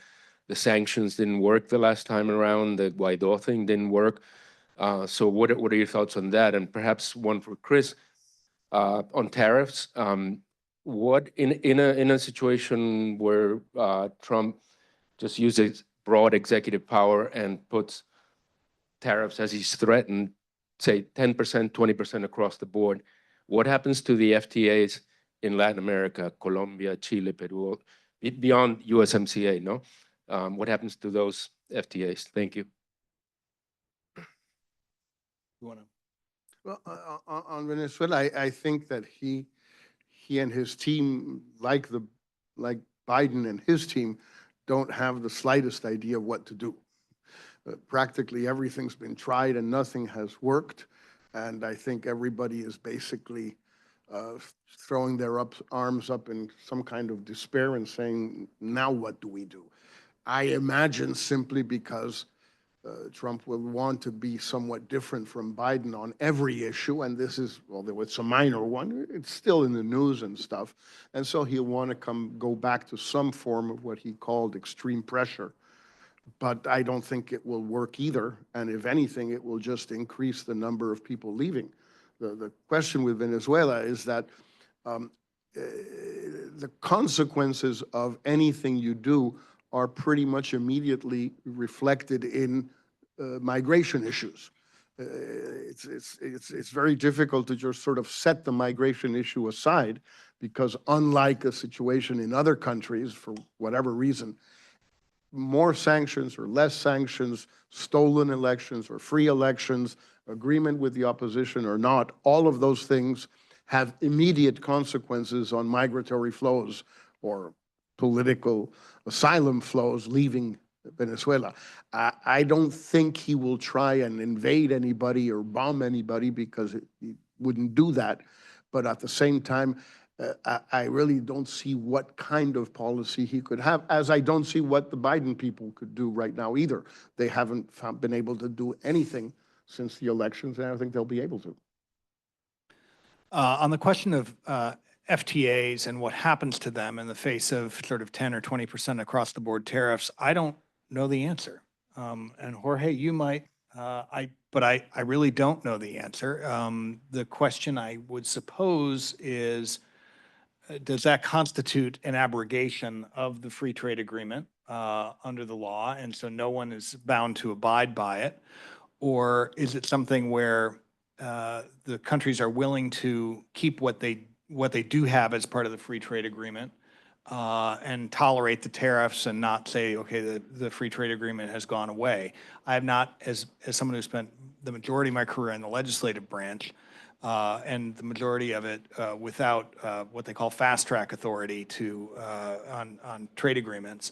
sanctions didn't work the last time around. The Guaidó thing didn't work. So what are your thoughts on that? And perhaps one for Chris on tariffs. What in a situation where Trump just uses broad executive power and puts tariffs, as he's threatened, say 10%, 20% across the board, what happens to the FTAs in Latin America, Colombia, Chile, Peru, beyond USMCA, no? What happens to those FTAs? Thank you. You want to? Well, on Venezuela, I think that he and his team, like Biden and his team, don't have the slightest idea of what to do. Practically everything's been tried and nothing has worked. And I think everybody is basically throwing their arms up in some kind of despair and saying, now what do we do? I imagine simply because Trump will want to be somewhat different from Biden on every issue, and this is, although it's a minor one, it's still in the news and stuff, and so he'll want to go back to some form of what he called extreme pressure. But I don't think it will work either, and if anything, it will just increase the number of people leaving. The question with Venezuela is that the consequences of anything you do are pretty much immediately reflected in migration issues. It's very difficult to just sort of set the migration issue aside, because unlike a situation in other countries, for whatever reason, more sanctions or less sanctions, stolen elections or free elections, agreement with the opposition or not, all of those things have immediate consequences on migratory flows or political asylum flows leaving Venezuela. I don't think he will try and invade anybody or bomb anybody, because he wouldn't do that. But at the same time, I really don't see what kind of policy he could have, as I don't see what the Biden people could do right now either. They haven't been able to do anything since the elections, and I don't think they'll be able to. On the question of FTAs and what happens to them in the face of sort of 10 or 20% across the board tariffs, I don't know the answer. And Jorge, you might, but I really don't know the answer. The question I would suppose is, does that constitute an abrogation of the free trade agreement under the law? And so no one is bound to abide by it? Or is it something where the countries are willing to keep what they do have as part of the free trade agreement and tolerate the tariffs and not say, okay, the free trade agreement has gone away? I have not, as someone who spent the majority of my career in the legislative branch, and the majority of it without what they call fast track authority to on trade agreements.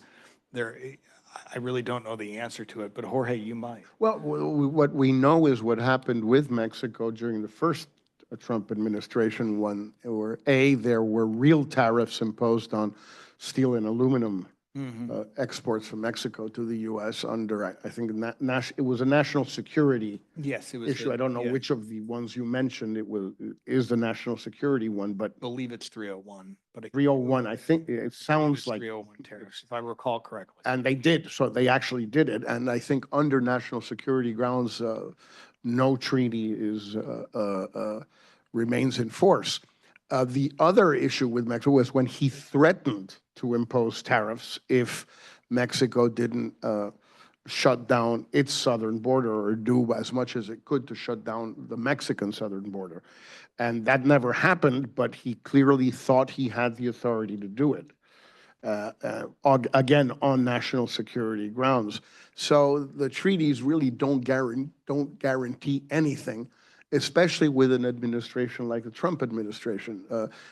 I really don't know the answer to it, but Jorge, you might. Well, what we know is what happened with Mexico during the first Trump administration, when there were real tariffs imposed on steel and aluminum exports from Mexico to the U.S. under, I think, it was a national security Yes, it was issue. I don't know which of the ones you mentioned is the national security one, but I believe it's 301, but 301, I think it sounds like. 301 tariffs, if I recall correctly. And they did, so they actually did it. And I think under national security grounds, no treaty remains in force. The other issue with Mexico was when he threatened to impose tariffs if Mexico didn't shut down its southern border or do as much as it could to shut down the Mexican southern border. And that never happened, but he clearly thought he had the authority to do it. Again, on national security grounds. So the treaties really don't guarantee anything, especially with an administration like the Trump administration.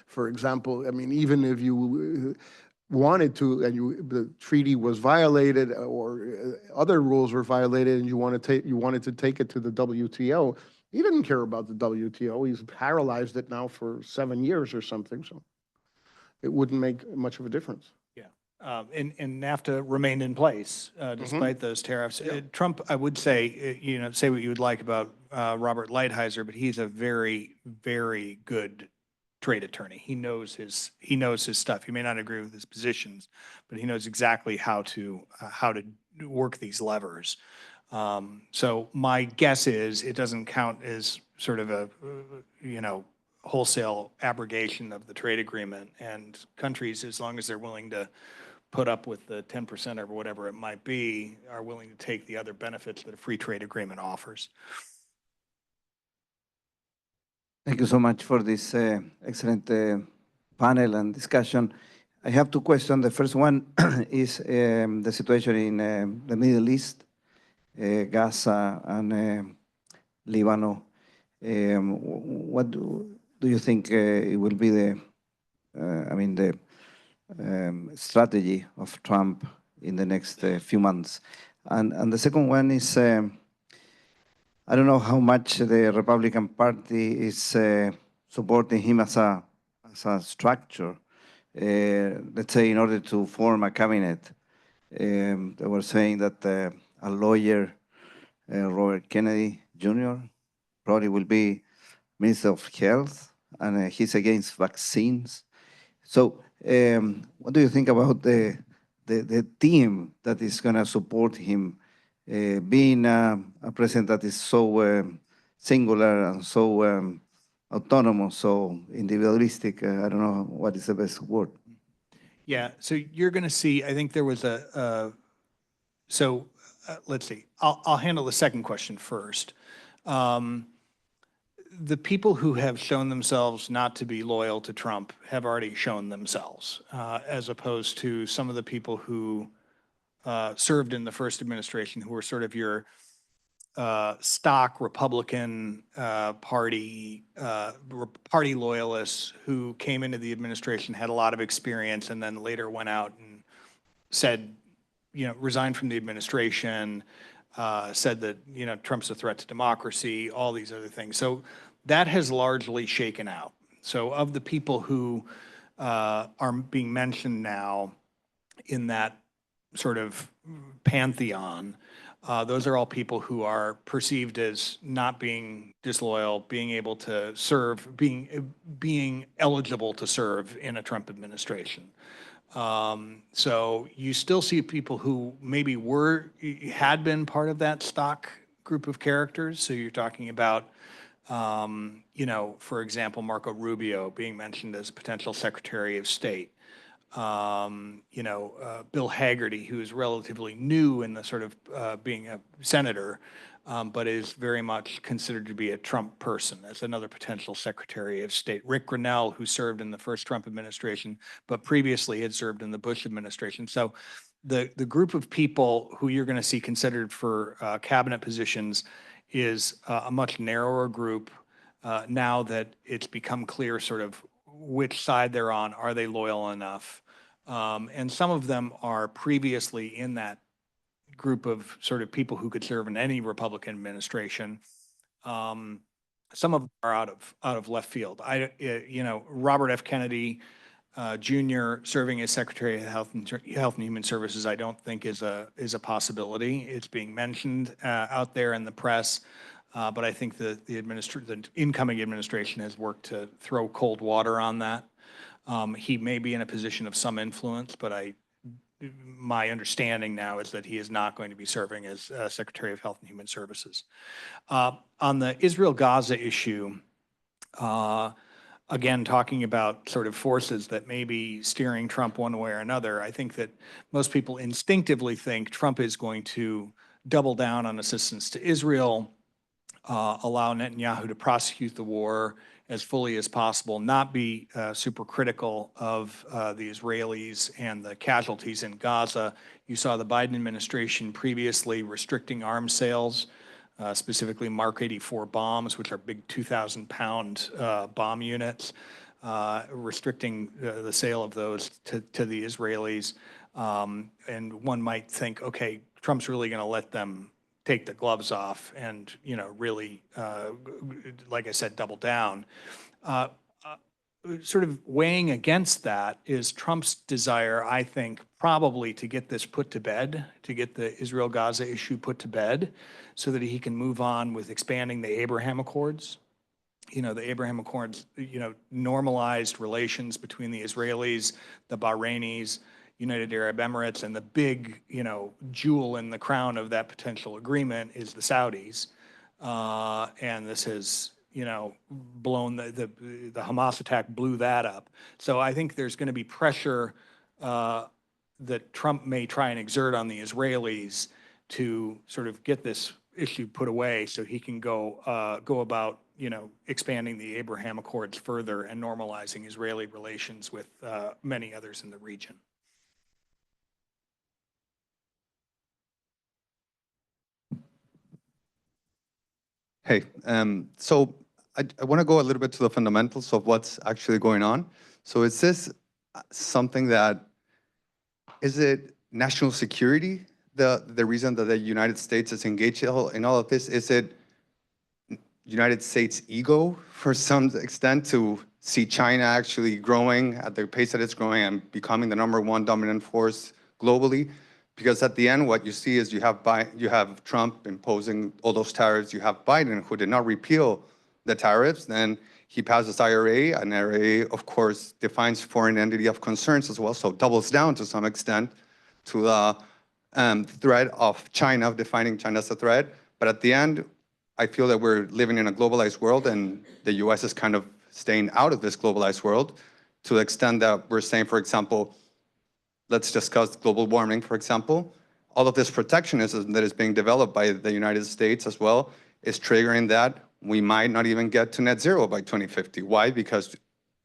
For example, I mean, even if you wanted to, and the treaty was violated or other rules were violated, and you wanted to take it to the WTO, he didn't care about the WTO. He's paralyzed it now for 7 years or something, so it wouldn't make much of a difference. And NAFTA remained in place despite those tariffs. Trump, I would say, say what you would like about Robert Lighthizer, but he's a very, very good trade attorney. He knows his stuff. He may not agree with his positions, but he knows exactly how to work these levers. So my guess is it doesn't count as sort of a wholesale abrogation of the trade agreement, and countries, as long as they're willing to put up with the 10% or whatever it might be, are willing to take the other benefits that a free trade agreement offers. Thank you so much for this excellent panel and discussion. I have two questions. The first one is the situation in the Middle East, Gaza and Lebanon. What do you think it will be the strategy of Trump in the next few months? And the second one is, I don't know how much the Republican Party is supporting him as a structure, let's say in order to form a cabinet. They were saying that a lawyer, Robert Kennedy Jr., probably will be Minister of Health, and he's against vaccines. So what do you think about the team that is going to support him, being a president that is so singular and so autonomous, so individualistic? I don't know what is the best word. Yeah, so you're going to see, I think there was let's see, I'll handle the second question first. The people who have shown themselves not to be loyal to Trump have already shown themselves, as opposed to some of the people who served in the first administration, who were sort of your stock Republican party loyalists who came into the administration, had a lot of experience, and then later went out and said, resigned from the administration, said that, Trump's a threat to democracy, all these other things. So that has largely shaken out. So of the people who are being mentioned now in that sort of pantheon, those are all people who are perceived as not being disloyal, being able to serve, being eligible to serve in a Trump administration. So you still see people who maybe had been part of that stock group of characters. So you're talking about, for example, Marco Rubio being mentioned as potential Secretary of State. Bill Hagerty, who is relatively new in the sort of being a senator, but is very much considered to be a Trump person as another potential Secretary of State. Rick Grinnell, who served in the first Trump administration, but previously had served in the Bush administration. So the group of people who you're going to see considered for cabinet positions is a much narrower group now that it's become clear sort of which side they're on. Are they loyal enough? And some of them are previously in that group of sort of people who could serve in any Republican administration. Some of them are out of left field. Robert F. Kennedy Jr. serving as Secretary of Health and Human Services, I don't think is a possibility. It's being mentioned out there in the press. But I think the incoming administration has worked to throw cold water on that. He may be in a position of some influence, but my understanding now is that he is not going to be serving as Secretary of Health and Human Services. On the Israel-Gaza issue, again, talking about sort of forces that may be steering Trump one way or another, I think that most people instinctively think Trump is going to double down on assistance to Israel, allow Netanyahu to prosecute the war as fully as possible, not be super critical of the Israelis and the casualties in Gaza. You saw the Biden administration previously restricting arms sales, specifically Mark 84 bombs, which are big 2,000-pound bomb units, restricting the sale of those to the Israelis. And one might think, okay, Trump's really going to let them take the gloves off and, really, like I said, double down. Sort of weighing against that is Trump's desire, I think, probably to get this put to bed, to get the Israel-Gaza issue put to bed so that he can move on with expanding the Abraham Accords. The Abraham Accords, normalized relations between the Israelis, the Bahrainis, United Arab Emirates, and the big, jewel in the crown of that potential agreement is the Saudis. And this has, blown the Hamas attack blew that up. So I think there's going to be pressure that Trump may try and exert on the Israelis to sort of get this issue put away so he can go about, expanding the Abraham Accords further and normalizing Israeli relations with many others in the region. Hey, so I want to go a little bit to the fundamentals of what's actually going on. So is this something is it national security, the reason that the United States is engaged in all of this? Is it United States ego for some extent to see China actually growing at the pace that it's growing and becoming the #1 dominant force globally? Because at the end, what you see is you have Trump imposing all those tariffs. You have Biden, who did not repeal the tariffs. Then he passes IRA, and IRA, of course, defines foreign entity of concerns as well, so doubles down to some extent to the threat of China, defining China as a threat. But at the end, I feel that we're living in a globalized world, and the U.S. is kind of staying out of this globalized world to the extent that we're saying, for example, let's discuss global warming, for example. All of this protectionism that is being developed by the United States as well is triggering that we might not even get to net zero by 2050. Why? Because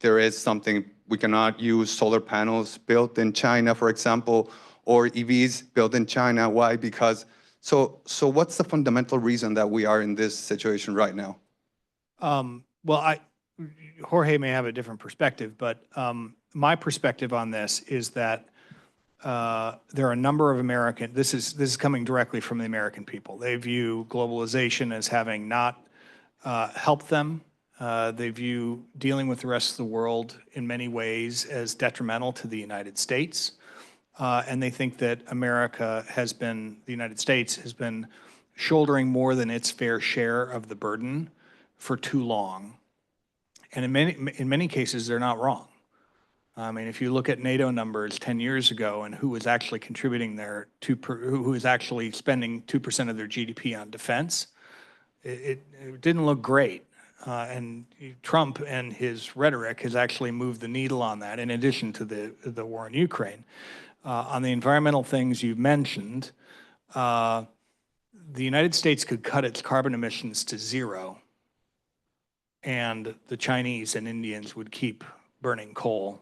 there is something, we cannot use solar panels built in China, for example, or EVs built in China. Why? Because, so what's the fundamental reason that we are in this situation right now? Well, Jorge may have a different perspective, but my perspective on this is that there are a number of this is coming directly from the American people. They view globalization as having not helped them They view dealing with the rest of the world in many ways as detrimental to the United States. And they think that the United States has been shouldering more than its fair share of the burden for too long. And in many cases, they're not wrong. I mean, if you look at NATO numbers 10 years ago and who was actually contributing who was actually spending 2% of their GDP on defense, it didn't look great. And Trump and his rhetoric has actually moved the needle on that, in addition to the war in Ukraine. On the environmental things you've mentioned, the United States could cut its carbon emissions to zero, and the Chinese and Indians would keep burning coal,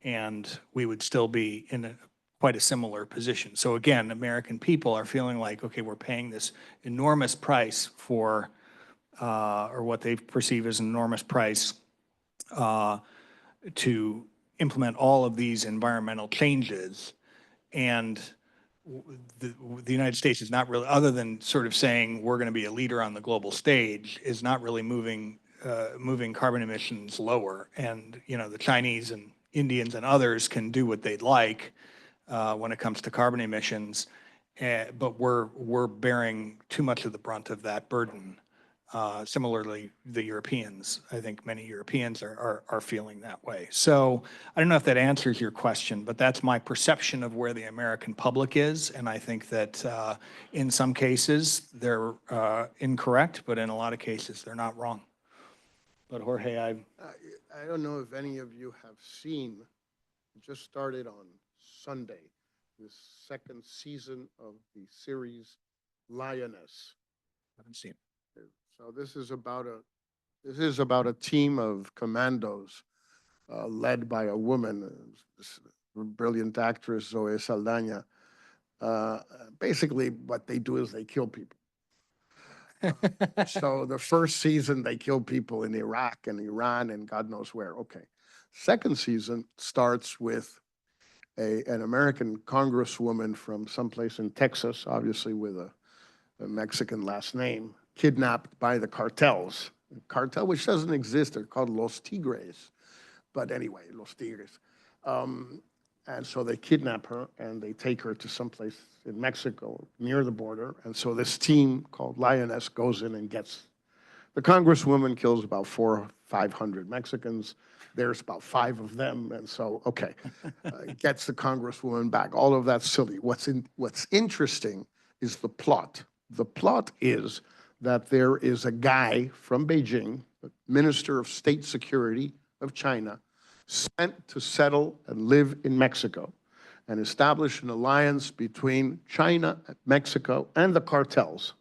and we would still be in quite a similar position. So again, American people are feeling like, okay, we're paying this enormous price for, or what they perceive as an enormous price to implement all of these environmental changes. And the United States is not really, other than sort of saying we're going to be a leader on the global stage, is not really moving carbon emissions lower. And, you know, the Chinese and Indians and others can do what they'd like when it comes to carbon emissions, but we're bearing too much of the brunt of that burden. Similarly, the Europeans, I think many Europeans are feeling that way. So I don't know if that answers your question, but that's my perception of where the American public is. And I think that in some cases they're incorrect, but in a lot of cases they're not wrong. But Jorge, I don't know if any of you have seen, it just started on Sunday, the second season of the series Lioness. I haven't seen it. So this is about a team of commandos led by a woman, this brilliant actress Zoe Saldana. Basically, what they do is they kill people. So the first season, they kill people in Iraq and Iran and God knows where. Okay. Second season starts with an American congresswoman from someplace in Texas, obviously with a Mexican last name, kidnapped by the cartels. A cartel which doesn't exist, they're called Los Tigres. But anyway, Los Tigres. And so they kidnap her and they take her to someplace in Mexico near the border. And so this team called Lioness goes in and gets, the congresswoman kills about 400 or 500 Mexicans. There's about 5 of them. And so, okay, gets the congresswoman back. All of that's silly. What's interesting is the plot. The plot is that there is a guy from Beijing, the Minister of State Security of China, sent to settle and live in Mexico and establish an alliance between China, Mexico, and the cartels,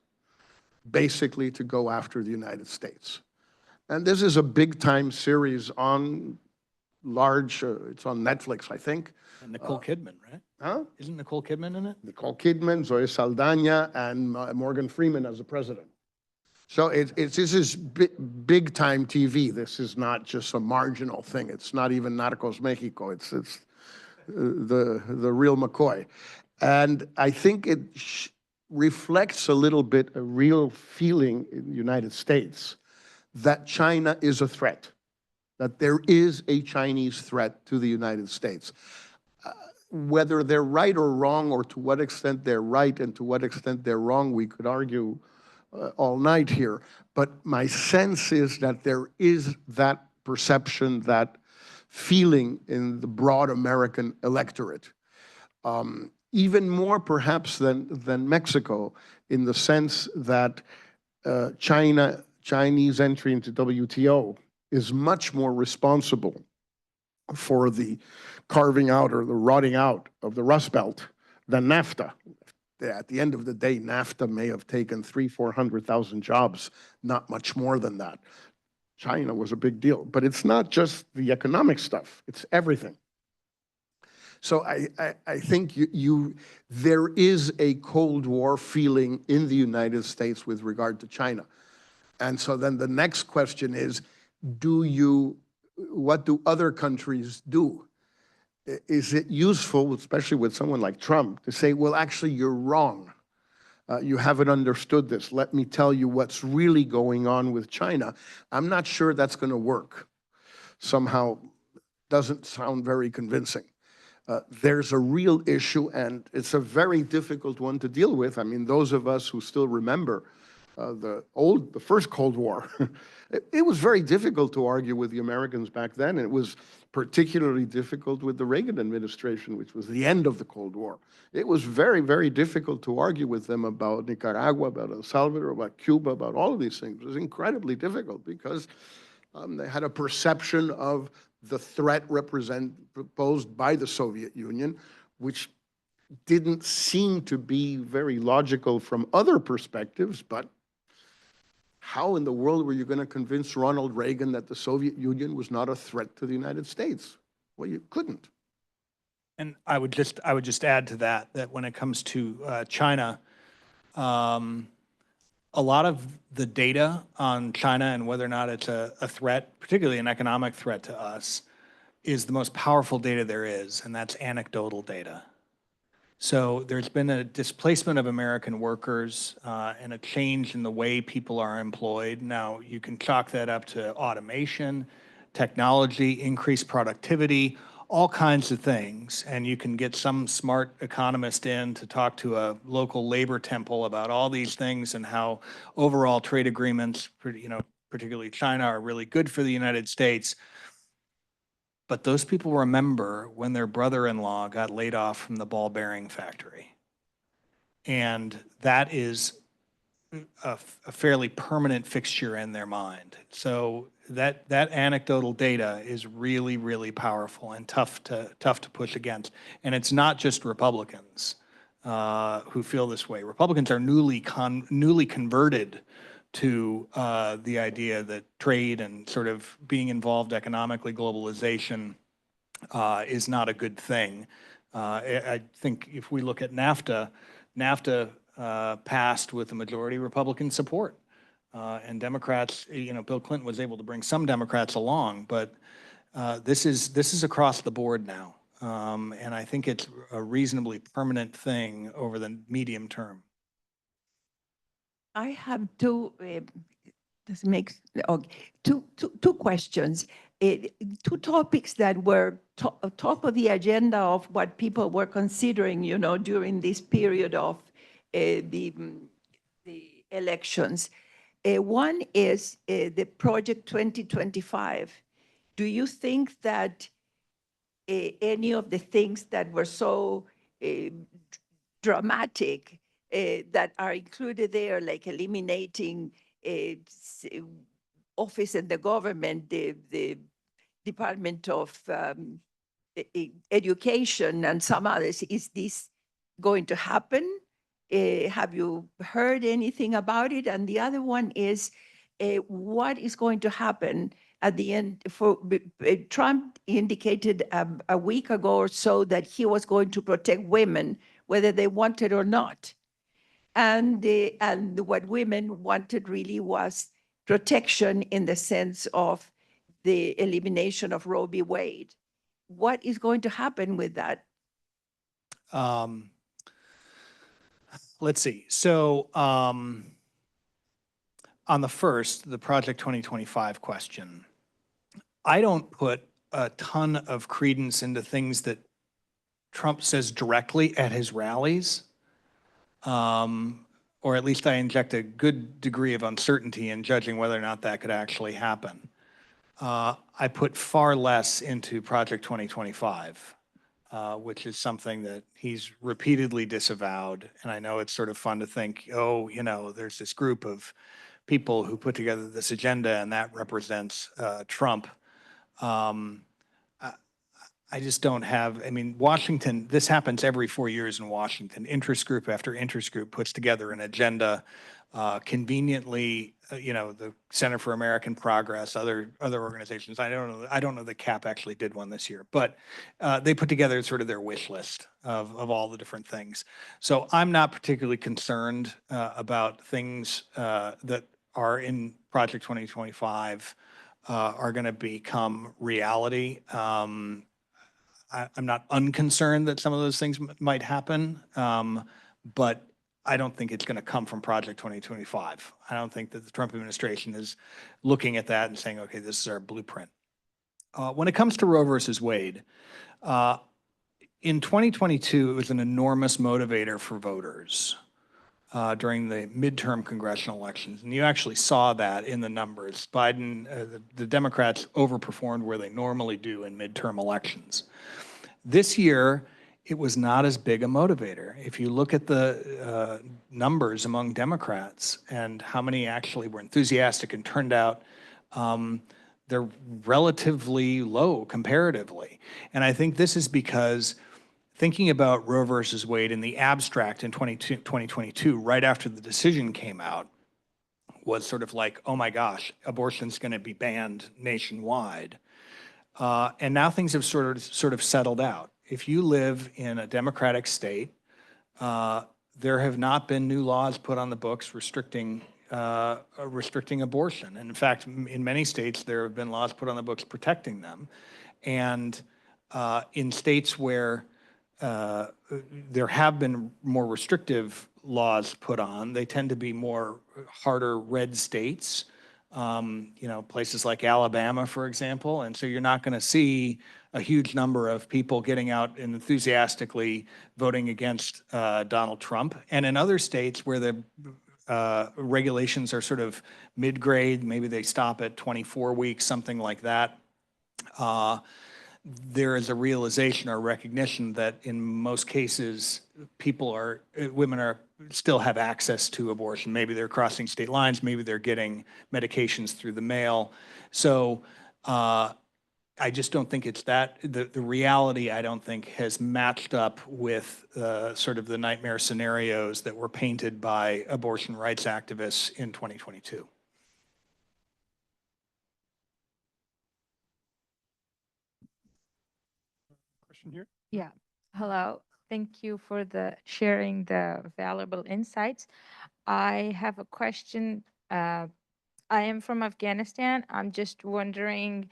basically to go after the United States. And this is a big-time series on it's on Netflix, I think. And Nicole Kidman, right? Huh? Isn't Nicole Kidman in it? Nicole Kidman, Zoe Saldana, and Morgan Freeman as the president. So this is big-time TV. This is not just a marginal thing. It's not even Narcos Mexico. It's the real McCoy. And I think it reflects a little bit a real feeling in the United States that China is a threat, that there is a Chinese threat to the United States. Whether they're right or wrong, or to what extent they're right and to what extent they're wrong, we could argue all night here. But my sense is that there is that perception, that feeling in the broad American electorate. Even more perhaps than Mexico, in the sense that Chinese entry into WTO is much more responsible for the carving out or the rotting out of the Rust Belt than NAFTA. At the end of the day, NAFTA may have taken 300,000-400,000 jobs, not much more than that. China was a big deal, but it's not just the economic stuff, it's everything. So I think there is a Cold War feeling in the United States with regard to China. And so then the next question is, what do other countries do? Is it useful, especially with someone like Trump, to say, well, actually, you're wrong. You haven't understood this. Let me tell you what's really going on with China. I'm not sure that's going to work. Somehow doesn't sound very convincing. There's a real issue, and it's a very difficult one to deal with. I mean, those of us who still remember the first Cold War, it was very difficult to argue with the Americans back then. It was particularly difficult with the Reagan administration, which was the end of the Cold War. It was very, very difficult to argue with them about Nicaragua, about El Salvador, about Cuba, about all of these things. It was incredibly difficult because they had a perception of the threat proposed by the Soviet Union, which didn't seem to be very logical from other perspectives, but how in the world were you going to convince Ronald Reagan that the Soviet Union was not a threat to the United States? Well, you couldn't. And I would just add to that, that when it comes to China, a lot of the data on China and whether or not it's a threat, particularly an economic threat to us, is the most powerful data there is, and that's anecdotal data. So there's been a displacement of American workers and a change in the way people are employed. Now, you can chalk that up to automation, technology, increased productivity, all kinds of things. And you can get some smart economist in to talk to a local labor temple about all these things and how overall trade agreements, particularly China, are really good for the United States. But those people remember when their brother-in-law got laid off from the ball bearing factory. And that is a fairly permanent fixture in their mind. So that anecdotal data is really, really powerful and tough to push against. And it's not just Republicans who feel this way. Republicans are newly converted to the idea that trade and sort of being involved economically, globalization is not a good thing. I think if we look at NAFTA, passed with a majority Republican support. And Democrats, Bill Clinton was able to bring some Democrats along, but this is across the board now. And I think it's a reasonably permanent thing over the medium term. I have two questions. Two topics that were top of the agenda of what people were considering, during this period of the elections. One is the Project 2025. Do you think that any of the things that were so dramatic that are included there, like eliminating office in the government, the Department of Education and some others, is this going to happen? Have you heard anything about it? And the other one is, what is going to happen at the end? Trump indicated a week ago or so that he was going to protect women, whether they wanted or not. And what women wanted really was protection in the sense of the elimination of Roe v. Wade. What is going to happen with that? Let's see. So on the first, the Project 2025 question, I don't put a ton of credence into things that Trump says directly at his rallies. Or at least I inject a good degree of uncertainty in judging whether or not that could actually happen. I put far less into Project 2025, which is something that he's repeatedly disavowed. And I know it's sort of fun to think, oh, there's this group of people who put together this agenda and that represents Trump. I just don't have, Washington, this happens every 4 years in Washington. Interest group after interest group puts together an agenda. Conveniently, the Center for American Progress, other organizations, I don't know that CAP actually did one this year, but they put together sort of their wish list of all the different things. So I'm not particularly concerned about things that are in Project 2025 are going to become reality. I'm not unconcerned that some of those things might happen, but I don't think it's going to come from Project 2025. I don't think that the Trump administration is looking at that and saying, okay, this is our blueprint. When it comes to Roe versus Wade, in 2022, it was an enormous motivator for voters during the midterm congressional elections. And you actually saw that in the numbers. Biden, the Democrats overperformed where they normally do in midterm elections. This year, it was not as big a motivator. If you look at the numbers among Democrats and how many actually were enthusiastic and turned out, they're relatively low comparatively. And I think this is because thinking about Roe versus Wade in the abstract in 2022, right after the decision came out, was sort of like, oh my gosh, abortion's going to be banned nationwide. And now things have sort of settled out. If you live in a Democratic state, there have not been new laws put on the books restricting abortion. And in fact, in many states, there have been laws put on the books protecting them. And in states where there have been more restrictive laws put on, they tend to be more harder red states, places like Alabama, for example. And so you're not going to see a huge number of people getting out and enthusiastically voting against Donald Trump. And in other states where the regulations are sort of mid-grade, maybe they stop at 24 weeks, something like that, there is a realization or recognition that in most cases, women still have access to abortion. Maybe they're crossing state lines, maybe they're getting medications through the mail. So I just don't think it's that. The reality, I don't think, has matched up with sort of the nightmare scenarios that were painted by abortion rights activists in 2022. Question here? Yeah. Hello. Thank you for sharing the valuable insights. I have a question. I am from Afghanistan. I'm just wondering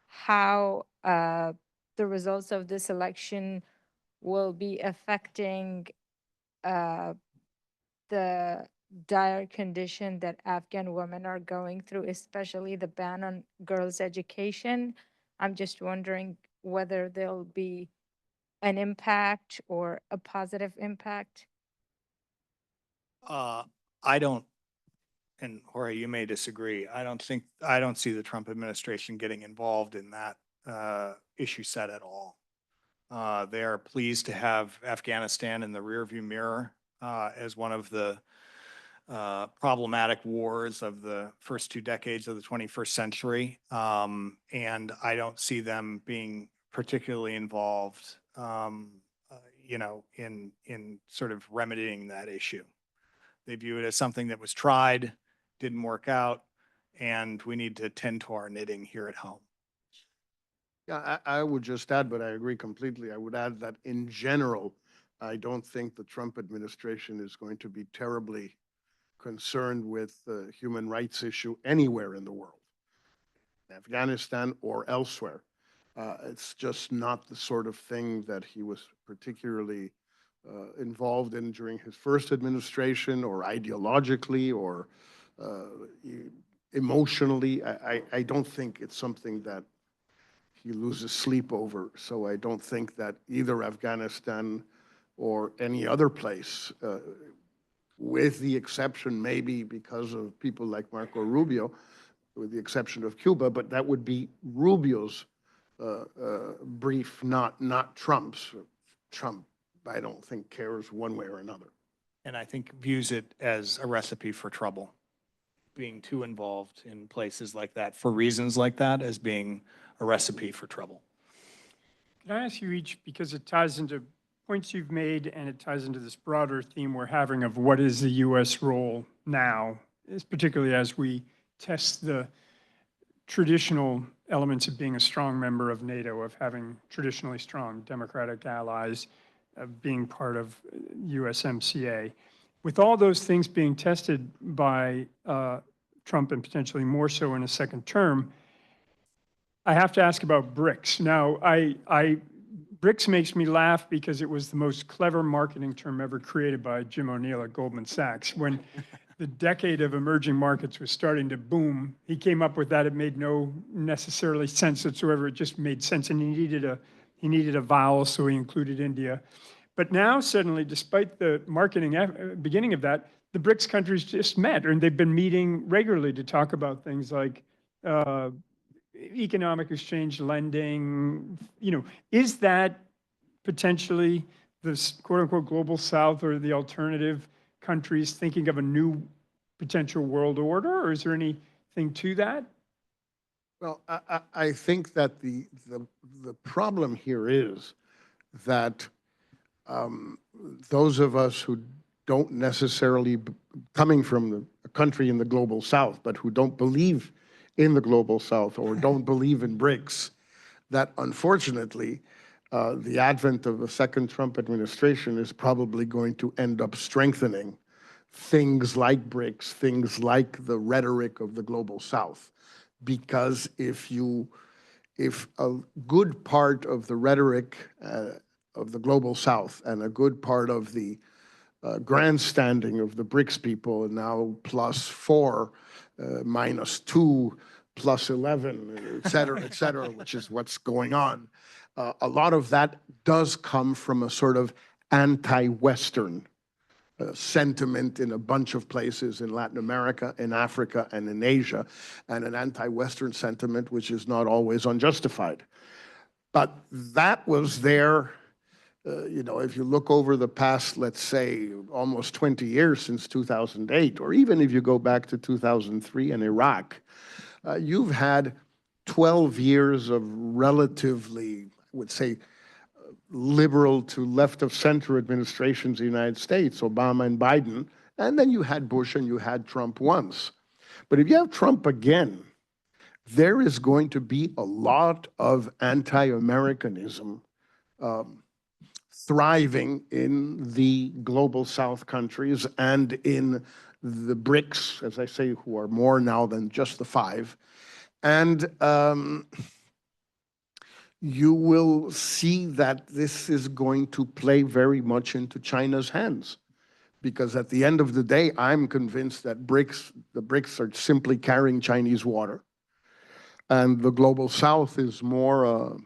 how the results of this election will be affecting the dire condition that Afghan women are going through, especially the ban on girls' education. I'm just wondering whether there'll be an impact or a positive impact. I don't, and Jorge, you may disagree. I don't see the Trump administration getting involved in that issue set at all. They are pleased to have Afghanistan in the rearview mirror as one of the problematic wars of the first 2 decades of the 21st century. And I don't see them being particularly involved, in sort of remedying that issue. They view it as something that was tried, didn't work out, and we need to tend to our knitting here at home. Yeah, I would just add, but I agree completely. I would add that in general, I don't think the Trump administration is going to be terribly concerned with the human rights issue anywhere in the world, Afghanistan or elsewhere. It's just not the sort of thing that he was particularly involved in during his first administration, or ideologically, or emotionally. I don't think it's something that he loses sleep over. So I don't think that either Afghanistan or any other place, with the exception maybe because of people like Marco Rubio, with the exception of Cuba, but that would be Rubio's brief, not Trump's. Trump, I don't think, cares one way or another. And I think views it as a recipe for trouble, being too involved in places like that for reasons like that as being a recipe for trouble. Can I ask you each, because it ties into points you've made and it ties into this broader theme we're having of what is the U.S. role now, particularly as we test the traditional elements of being a strong member of NATO, of having traditionally strong democratic allies, of being part of USMCA. With all those things being tested by Trump, and potentially more so in a second term, I have to ask about BRICS. Now, BRICS makes me laugh because it was the most clever marketing term ever created by Jim O'Neill at Goldman Sachs. When the decade of emerging markets was starting to boom, he came up with that. It made no necessarily sense whatsoever. It just made sense, and he needed a vowel, so he included India. But now suddenly, despite the marketing beginning of that, the BRICS countries just met, and they've been meeting regularly to talk about things like economic exchange, lending. Is that potentially this quote unquote global South or the alternative countries thinking of a new potential world order, or is there anything to that? Well, I think that the problem here is that those of us who don't necessarily, coming from a country in the global South, but who don't believe in the global South or don't believe in BRICS, that unfortunately, the advent of a second Trump administration is probably going to end up strengthening things like BRICS, things like the rhetoric of the global South. Because if a good part of the rhetoric of the global South and a good part of the grandstanding of the BRICS people, now +4, -2, +11, et cetera, which is what's going on. A lot of that does come from a sort of anti-Western sentiment in a bunch of places in Latin America, in Africa, and in Asia, and an anti-Western sentiment which is not always unjustified. But that was there. If you look over the past, let's say, almost 20 years since 2008, or even if you go back to 2003 in Iraq, you've had 12 years of relatively, I would say, liberal to left of center administrations in the United States, Obama and Biden, and then you had Bush and you had Trump once. But if you have Trump again, there is going to be a lot of anti-Americanism thriving in the global South countries and in the BRICS, as I say, who are more now than just the 5. And you will see that this is going to play very much into China's hands. Because at the end of the day, I'm convinced that the BRICS are simply carrying Chinese water. And the global South is more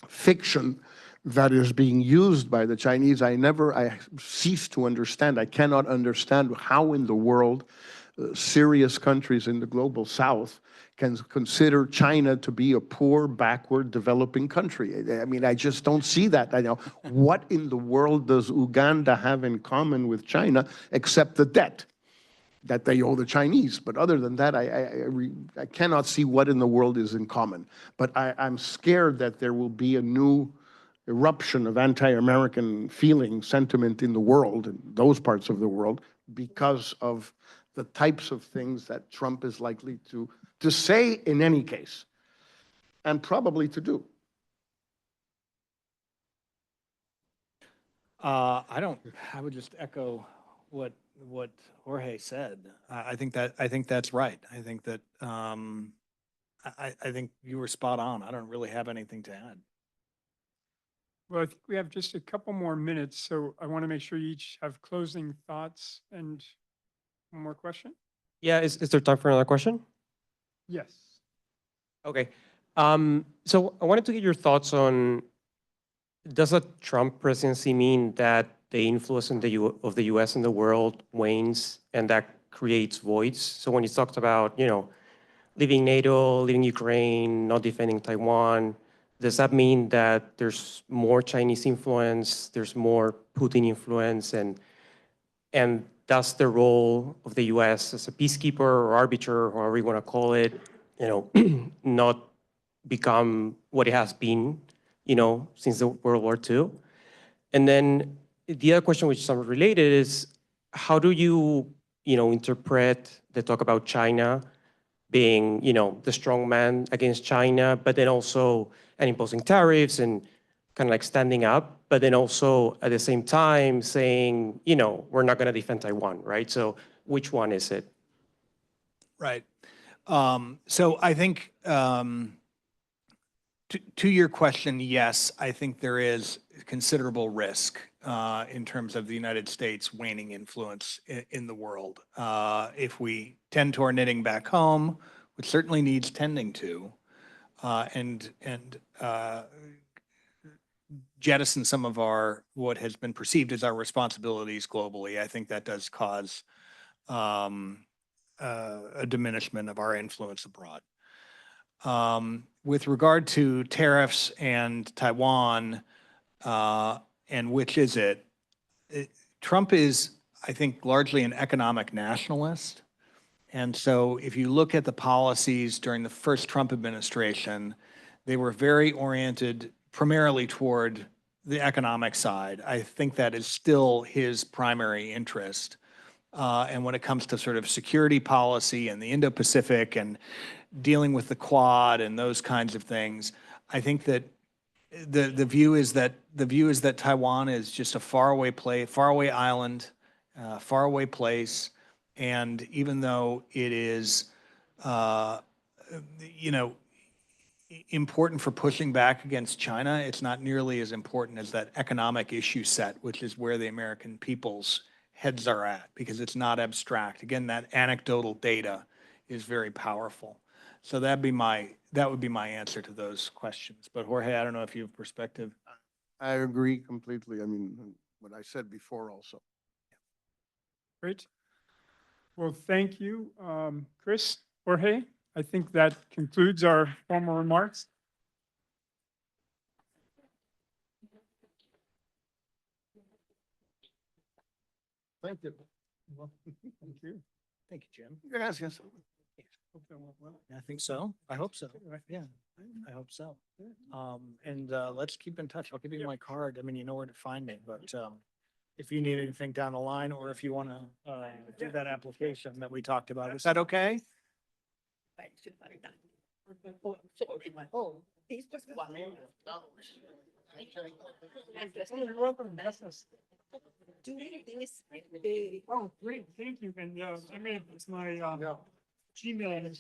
fiction that is being used by the Chinese. I cease to understand. I cannot understand how in the world serious countries in the global South can consider China to be a poor, backward, developing country. I mean, I just don't see that. I know what in the world does Uganda have in common with China except the debt that they owe the Chinese? But other than that, I cannot see what in the world is in common. But I'm scared that there will be a new eruption of anti-American feeling, sentiment in the world, in those parts of the world, because of the types of things that Trump is likely to say in any case, and probably to do. I would just echo what Jorge said. I think that's right. I think that I think you were spot on. I don't really have anything to add. Well, I think we have just a couple more minutes, so I want to make sure you each have closing thoughts and one more question. Yeah, is there time for another question? Yes. Okay. So I wanted to get your thoughts on, does a Trump presidency mean that the influence of the U.S. in the world wanes and that creates voids? So when he talked about, leaving NATO, leaving Ukraine, not defending Taiwan, does that mean that there's more Chinese influence, there's more Putin influence, and does the role of the U.S. as a peacekeeper or arbiter, however you want to call it, not become what it has been, since the World War II? And then the other question, which is somewhat related, is how do you, interpret the talk about China being, the strong man against China, but then also and imposing tariffs and kind of like standing up, but then also at the same time saying, we're not going to defend Taiwan, right? So which one is it? Right. So I think To your question, yes, I think there is considerable risk in terms of the United States waning influence in the world. If we tend to our knitting back home, which certainly needs tending to, and jettison some of our, what has been perceived as our responsibilities globally, I think that does cause a diminishment of our influence abroad. With regard to tariffs and Taiwan, and which is it? Trump is, I think, largely an economic nationalist. And so if you look at the policies during the first Trump administration, they were very oriented primarily toward the economic side. I think that is still his primary interest. And when it comes to sort of security policy and the Indo-Pacific and dealing with the Quad and those kinds of things, I think that the view is that Taiwan is just a faraway island, faraway place, and even though it is, you know, important for pushing back against China, it's not nearly as important as that economic issue set, which is where the American people's heads are at, because it's not abstract. Again, that anecdotal data is very powerful. So that would be my answer to those questions. But Jorge, I don't know if you have perspective. I agree completely. I mean, what I said before also. Great. Well, thank you, Chris, Jorge. I think that concludes our formal remarks. Thank you. Thank you. Thank you, Jim. Gracias. Hope that went well. I think so. I hope so. Yeah, I hope so. And let's keep in touch. I'll give you my card. I mean, you know where to find me, but if you need anything down the line, or if you want to do that application that we talked about, is that okay? You're welcome. Oh, great, thank you. And I mean, it's my Gmail.